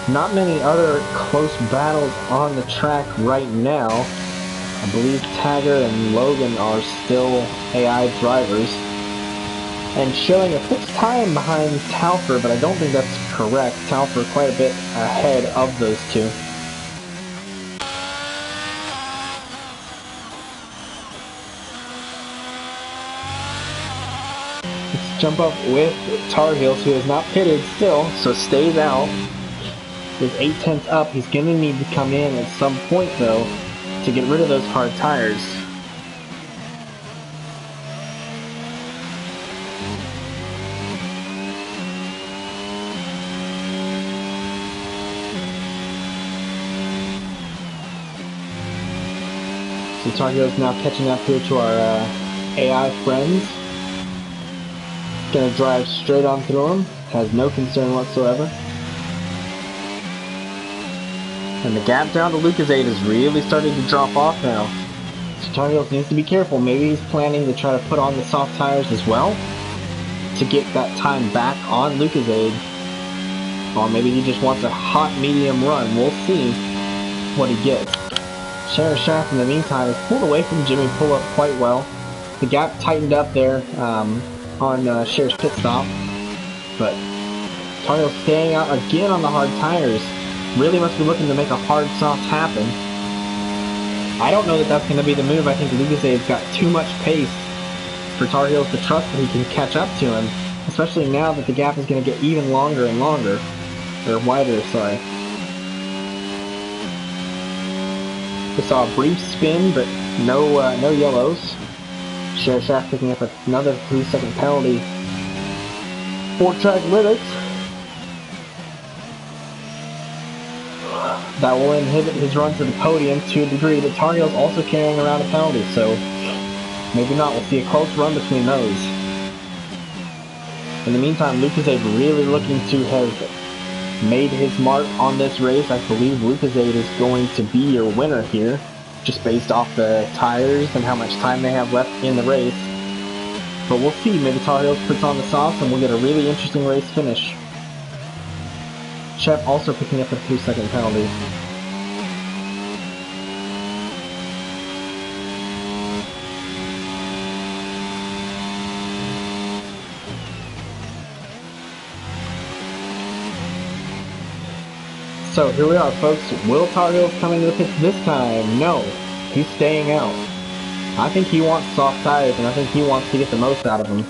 Not many other close battles on the track right now. I believe Taggart and Logan are still AI drivers. And showing a fixed time behind Talfer, but I don't think that's correct. Talfer quite a bit ahead of those two. Jump up with Tar Heels, who has not pitted still, so stays out. With 8/10 up, he's going to need to come in at some point, though, to get rid of those hard tires. So Tar Heels now catching up here to our AI friends. Gonna drive straight on through him, has no concern whatsoever. And the gap down to Lucasade is really starting to drop off now. So Tar Heels needs to be careful. Maybe he's planning to try to put on the soft tires as well to get that time back on Lucasade. Or maybe he just wants a hot medium run. We'll see what he gets. Sheriff Shaft in the meantime is pulled away from Jimmy Pull-Up quite well. The gap tightened up there on Sheriff's pit stop, but Tar Heels staying out again on the hard tires. Really must be looking to make a hard soft happen. I don't know that that's going to be the move. I think Lucasade's got too much pace for Tar Heels to trust that he can catch up to him, especially now that the gap is going to get even longer and longer. Or wider, sorry. We saw a brief spin, but no yellows. Share Shaft picking up another 3-second penalty for track limits. That will inhibit his run to the podium to a degree, but Tar Heels also carrying around a penalty, so maybe not. We'll see a close run between those. In the meantime, Lucasade really looking to have made his mark on this race. I believe Lucasade is going to be your winner here, just based off the tires and how much time they have left in the race. But we'll see. Maybe Tar Heels puts on the sauce and we'll get a really interesting race finish. Shep also picking up a 3-second penalty. So here we are, folks. Will Tar Heels come into the pits this time? No. He's staying out. I think he wants soft tires, and I think he wants to get the most out of them.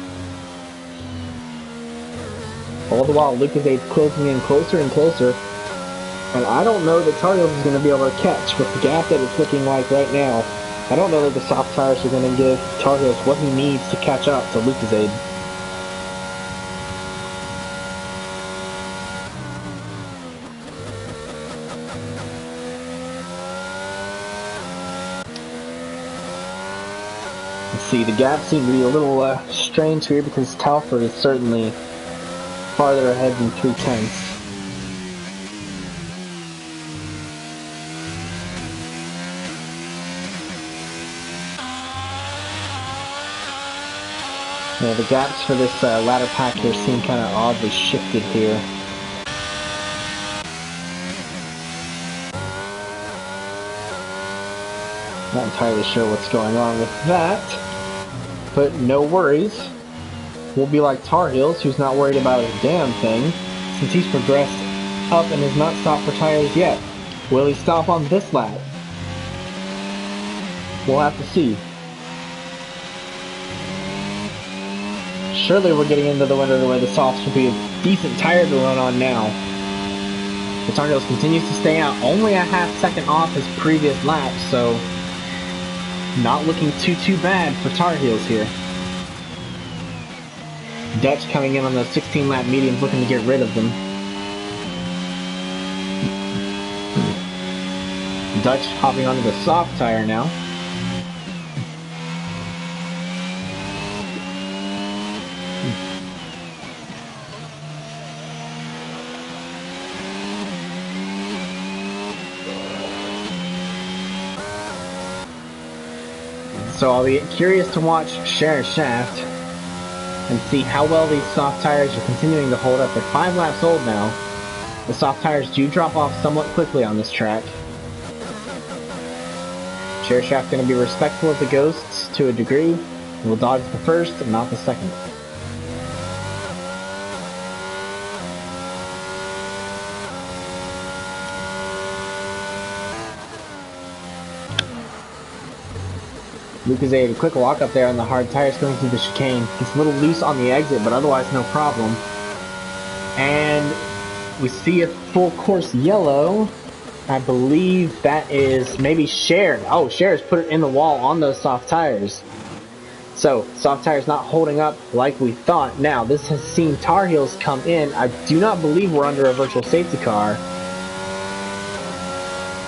All the while, Lucasade's closing in closer and closer. And I don't know that Tar Heels is going to be able to catch with the gap that it's looking like right now. I don't know that the soft tires are going to give Tar Heels what he needs to catch up to Lucasade. Let's see, the gap seems to be a little strange here because Telford is certainly farther ahead than 3/10. Yeah, the gaps for this latter pack here seem kind of oddly shifted here. Not entirely sure what's going on with that, but no worries. We'll be like Tar Heels, who's not worried about a damn thing, since he's progressed up and has not stopped for tires yet. Will he stop on this lap? We'll have to see. Surely we're getting into the winter where the softs will be a decent tire to run on now. The Tar Heels continues to stay out, only a half second off his previous lap, so not looking too bad for Tar Heels here. Dutch coming in on those 16-lap mediums, looking to get rid of them. Dutch hopping onto the soft tire now. So I'll be curious to watch Share Shaft and see how well these soft tires are continuing to hold up. They're 5 laps old now. The soft tires do drop off somewhat quickly on this track. Share Shaft going to be respectful of the Ghosts to a degree. Will dodge the first and not the second. Lucasade, a quick walk up there on the hard tires going through the chicane. It's a little loose on the exit, but otherwise no problem. And we see a full course yellow. I believe that is maybe Cher. Oh, Cher's put it in the wall on those soft tires. So, soft tires not holding up like we thought. Now, this has seen Tar Heels come in. I do not believe we're under a virtual safety car.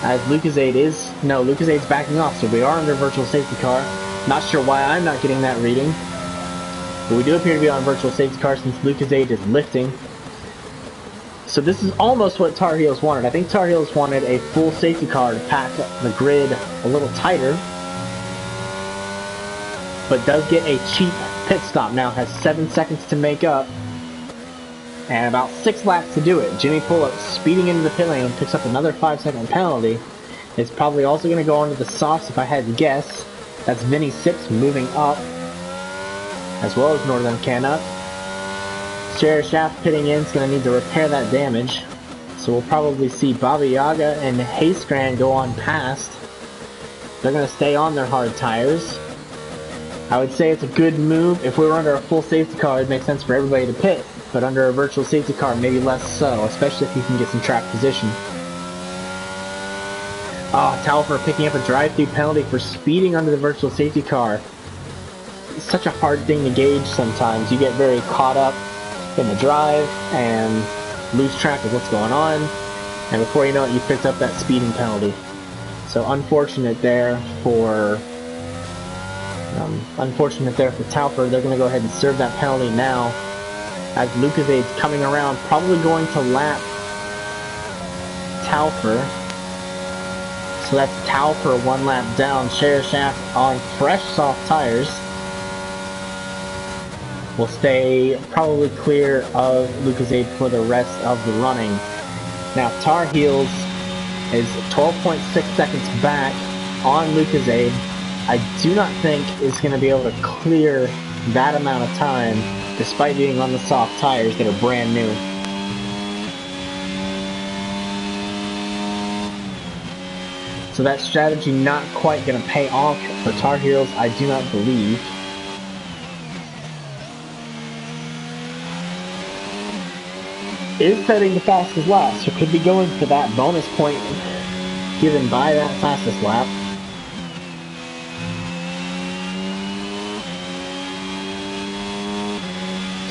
As Lucasade is, no, Lucasade's backing off, so we are under virtual safety car. Not sure why I'm not getting that reading. But we do appear to be on virtual safety car since Lucasade is lifting. So this is almost what Tar Heels wanted. I think Tar Heels wanted a full safety car to pack the grid a little tighter. But does get a cheap pit stop now. Has 7 seconds to make up. And about 6 laps to do it. Jimmy Pullup speeding into the pit lane and picks up another 5-second penalty. It's probably also going to go onto the softs if I had to guess. That's Vinny Sips moving up, as well as Northern Canuck. Sheriff Shaft pitting in is going to need to repair that damage. So we'll probably see Baba Yaga and Haystran go on past. They're going to stay on their hard tires. I would say it's a good move. If we were under a full safety car, it'd make sense for everybody to pit. But under a virtual safety car, maybe less so, especially if you can get some track position. Oh, Talfer picking up a drive-through penalty for speeding under the virtual safety car. It's such a hard thing to gauge sometimes. You get very caught up in the drive and lose track of what's going on. And before you know it, you picked up that speeding penalty. So unfortunate there for Talfer. They're going to go ahead and serve that penalty now. As Lucasade's coming around, probably going to lap Talfer. So that's Talfer one lap down. Sheriff Shaft on fresh soft tires will stay probably clear of Lucasade for the rest of the running. Now Tar Heels is 12.6 seconds back on Lucasade. I do not think is going to be able to clear that amount of time despite being on the soft tires that are brand new. So that strategy not quite going to pay off for Tar Heels, I do not believe. Is setting the fastest lap, so could be going for that bonus point given by that fastest lap.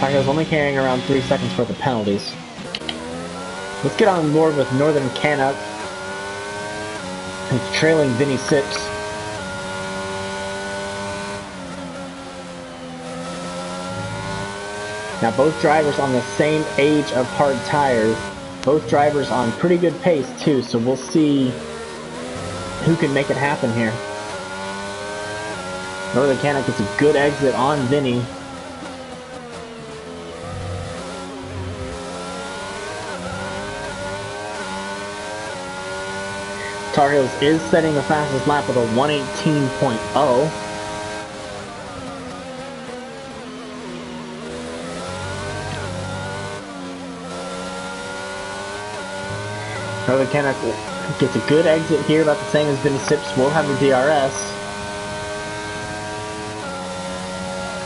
Tar Heels only carrying around 3 seconds worth of penalties. Let's get on board with Northern Canuck. He's trailing Vinny Sips. Now both drivers on the same age of hard tires. Both drivers on pretty good pace too, so we'll see who can make it happen here. Northern Canuck gets a good exit on Vinny. Tar Heels is setting the fastest lap with a 1:18.0. Northern Canuck gets a good exit here, about the same as Vinny Sips will have the DRS.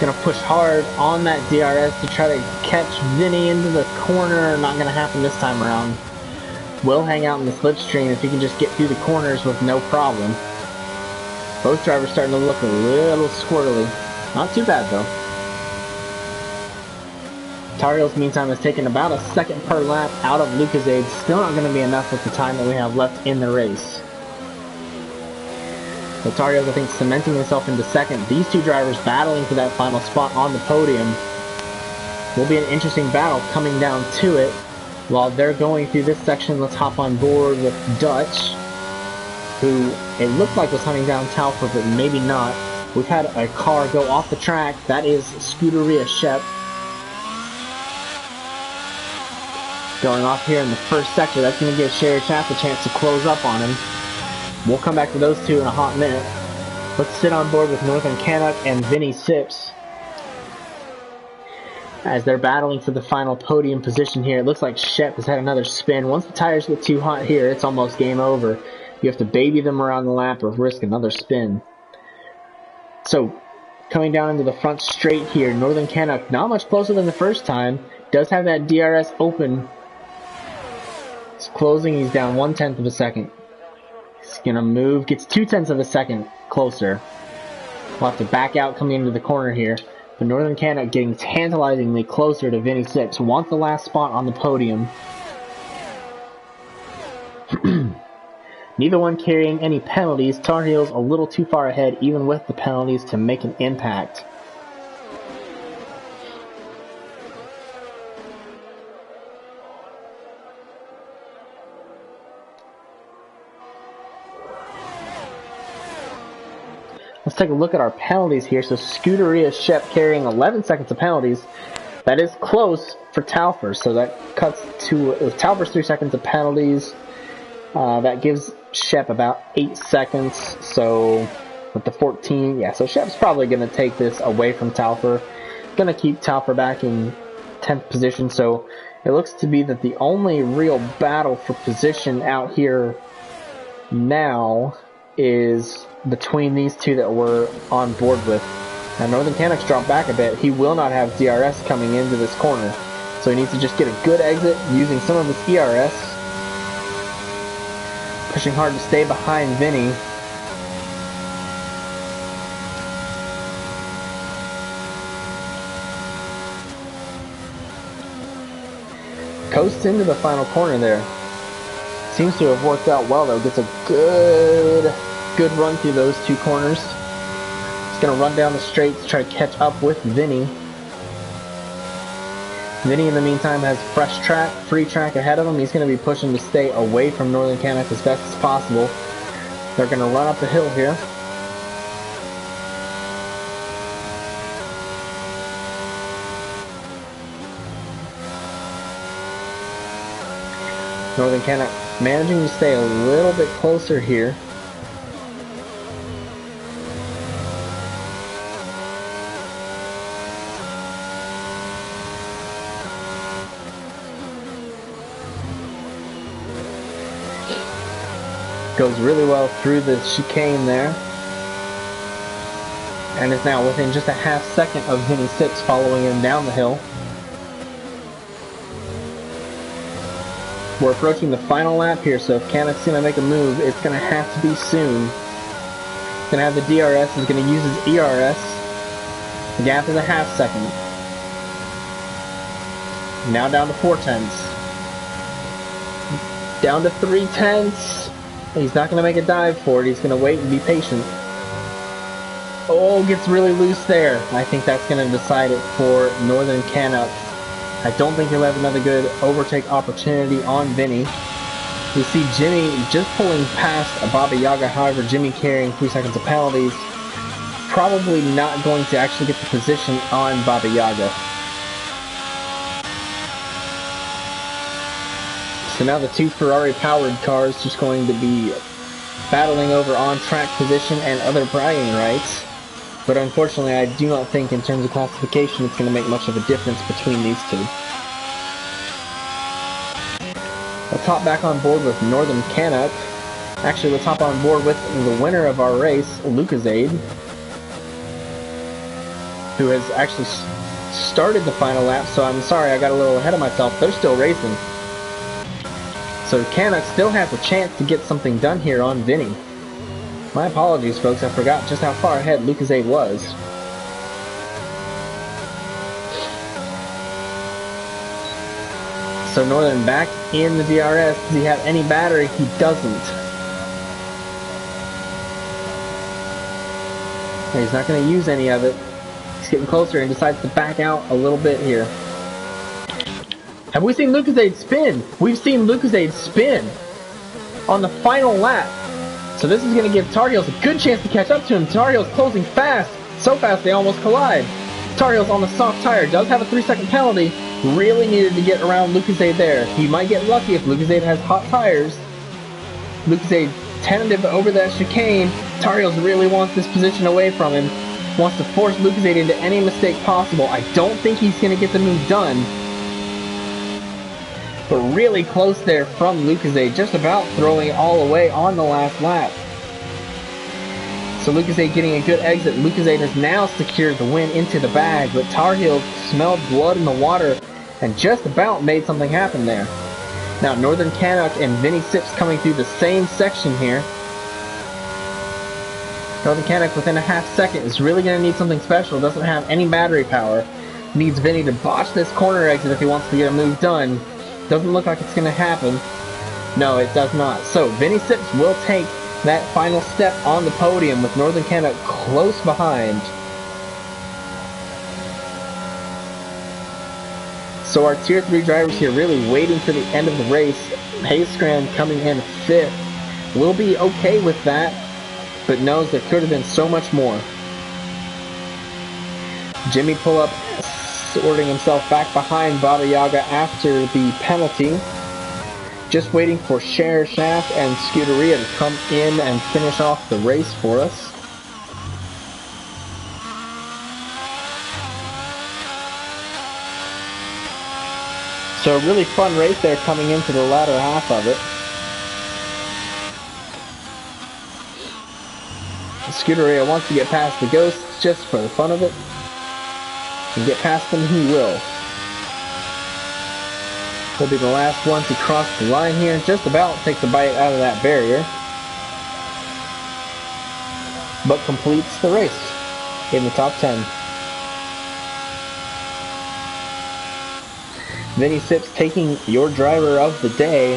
Gonna push hard on that DRS to try to catch Vinny into the corner. Not gonna happen this time around. Will hang out in the slipstream if he can just get through the corners with no problem. Both drivers starting to look a little squirrely. Not too bad though. Tar Heels, meantime, has taken about a second per lap out of Lucasade. Still not going to be enough with the time that we have left in the race. So Tar Heels, I think, cementing himself into second. These two drivers battling for that final spot on the podium. Will be an interesting battle coming down to it. While they're going through this section, let's hop on board with Dutch, who it looked like was hunting down Talfer, but maybe not. We've had a car go off the track. That is Scuderia Shep. Going off here in the first sector, that's going to give Sheriff Shaft a chance to close up on him. We'll come back to those two in a hot minute. Let's sit on board with Northern Canuck and Vinny Sips as they're battling for the final podium position here. It looks like Shep has had another spin. Once the tires get too hot here, it's almost game over. You have to baby them around the lap or risk another spin. So, coming down into the front straight here, Northern Canuck not much closer than the first time. Does have that DRS open. It's closing, he's down 1/10 of a second. He's gonna move, gets 2/10 of a second closer. We'll have to back out coming into the corner here. But Northern Canuck getting tantalizingly closer to Vinny Sips. Want the last spot on the podium. Neither one carrying any penalties. Tar Heels a little too far ahead, even with the penalties, to make an impact. Let's take a look at our penalties here. So Scuderia Shep carrying 11 seconds of penalties. That is close for Talfer. So that cuts to Talfer's 3 seconds of penalties. That gives Shep about 8 seconds. So with the 14, yeah. So Shep's probably going to take this away from Talfer. Going to keep Talfer back in 10th position, so it looks to be that the only real battle for position out here now is between these two that we're on board with. Now Northern Canucks dropped back a bit. He will not have DRS coming into this corner, so he needs to just get a good exit using some of his ERS. Pushing hard to stay behind Vinny. Coasts into the final corner there. Seems to have worked out well though. Gets a good run through those two corners. He's going to run down the straight to try to catch up with Vinny. Vinny in the meantime has fresh track, free track ahead of him. He's going to be pushing to stay away from Northern Canucks as best as possible. They're going to run up the hill here. Northern Canucks managing to stay a little bit closer here. Goes really well through the chicane there. And is now within just a half second of Vinny Sips following him down the hill. We're approaching the final lap here, so if Canuck's going to make a move, it's going to have to be soon. He's going to have the DRS, he's going to use his ERS. The gap is a half second. Now down to 4/10. Down to 3/10. He's not going to make a dive for it, he's going to wait and be patient. Oh, gets really loose there. I think that's going to decide it for Northern Canuck. I don't think he'll have another good overtake opportunity on Vinny. We see Jimmy just pulling past a Baba Yaga, however Jimmy carrying 3 seconds of penalties. Probably not going to actually get the position on Baba Yaga. So now the two Ferrari powered cars just going to be battling over on-track position and other bragging rights. But unfortunately, I do not think in terms of classification it's going to make much of a difference between these two. Let's hop back on board with Northern Canuck. Actually, let's hop on board with the winner of our race, Lucasade, who has actually started the final lap, so I'm sorry I got a little ahead of myself. They're still racing. So Canuck still has a chance to get something done here on Vinny. My apologies, folks. I forgot just how far ahead Lucasade was. So Northern back in the DRS. Does he have any battery? He doesn't. He's not going to use any of it. He's getting closer and decides to back out a little bit here. Have we seen Lucasade spin? We've seen Lucasade spin on the final lap. So this is going to give Tar Heels a good chance to catch up to him. Tar Heels closing fast. So fast they almost collide. Tar Heels on the soft tire. Does have a 3-second penalty. Really needed to get around Lucasade there. He might get lucky if Lucasade has hot tires. Lucasade tentative over that chicane. Tar Heels really wants this position away from him. Wants to force Lucasade into any mistake possible. I don't think he's going to get the move done. But really close there from Lucasade, just about throwing it all away on the last lap. So Lucasade getting a good exit. Lucasade has now secured the win into the bag, but Tar Heels smelled blood in the water and just about made something happen there. Now Northern Canuck and Vinny Sips coming through the same section here. Northern Canuck within a half second is really going to need something special. Doesn't have any battery power. Needs Vinny to botch this corner exit if he wants to get a move done. Doesn't look like it's going to happen. No, it does not. So, Vinny Sips will take that final step on the podium with Northern Canuck close behind. So our Tier 3 drivers here really waiting for the end of the race. Hayescran coming in 5th. Will be okay with that, but knows there could have been so much more. Jimmy pull up, sorting himself back behind Baba Yaga after the penalty. Just waiting for Share Shaft and Scuderia to come in and finish off the race for us. So a really fun race there coming into the latter half of it. Scuderia wants to get past the Ghosts just for the fun of it. And get past them he will. He'll be the last one to cross the line here and just about takes a bite out of that barrier. But completes the race in the top 10. Vinny Sips taking your driver of the day.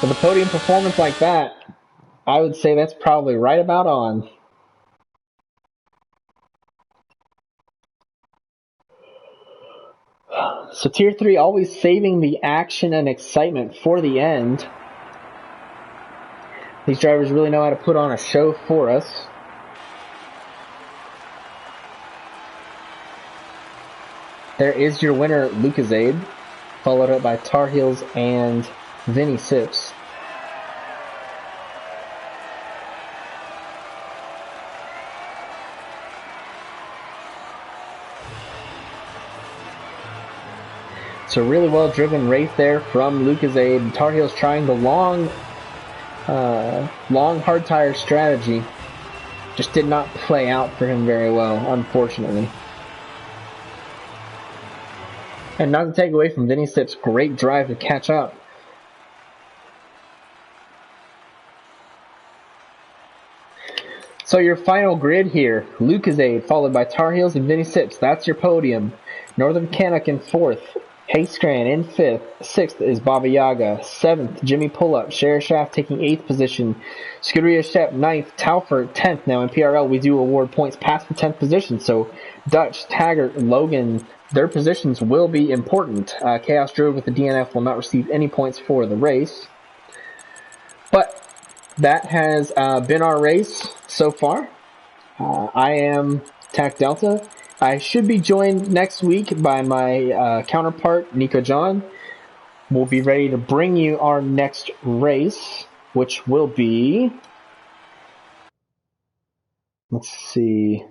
With a podium performance like that, I would say that's probably right about on. So Tier 3 always saving the action and excitement for the end. These drivers really know how to put on a show for us. There is your winner, Lucasade, followed up by Tar Heels and Vinny Sips. So really well driven race there from Lucasade. Tar Heels trying the long hard tire strategy. Just did not play out for him very well, unfortunately. And not to take away from Vinny Sips' great drive to catch up. So your final grid here, Lucasade followed by Tar Heels and Vinny Sips. That's your podium. Northern Canuck in 4th. Haystran in 5th. 6th is Baba Yaga. 7th, Jimmy Pullup. Share Shaft taking 8th position. Scuderia Shep 9th. Taufert 10th. Now in PRL we do award points past the 10th position. So Dutch, Taggart, Logan, their positions will be important. Chaos Drove with the DNF will not receive any points for the race. But that has been our race so far. I am Tac Delta. I should be joined next week by my counterpart, Nico John. We'll be ready to bring you our next race, which will be... Let's see...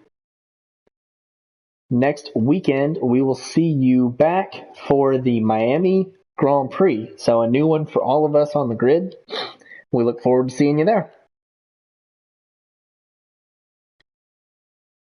Next weekend, we will see you back for the Miami Grand Prix. So a new one for all of us on the grid. We look forward to seeing you there.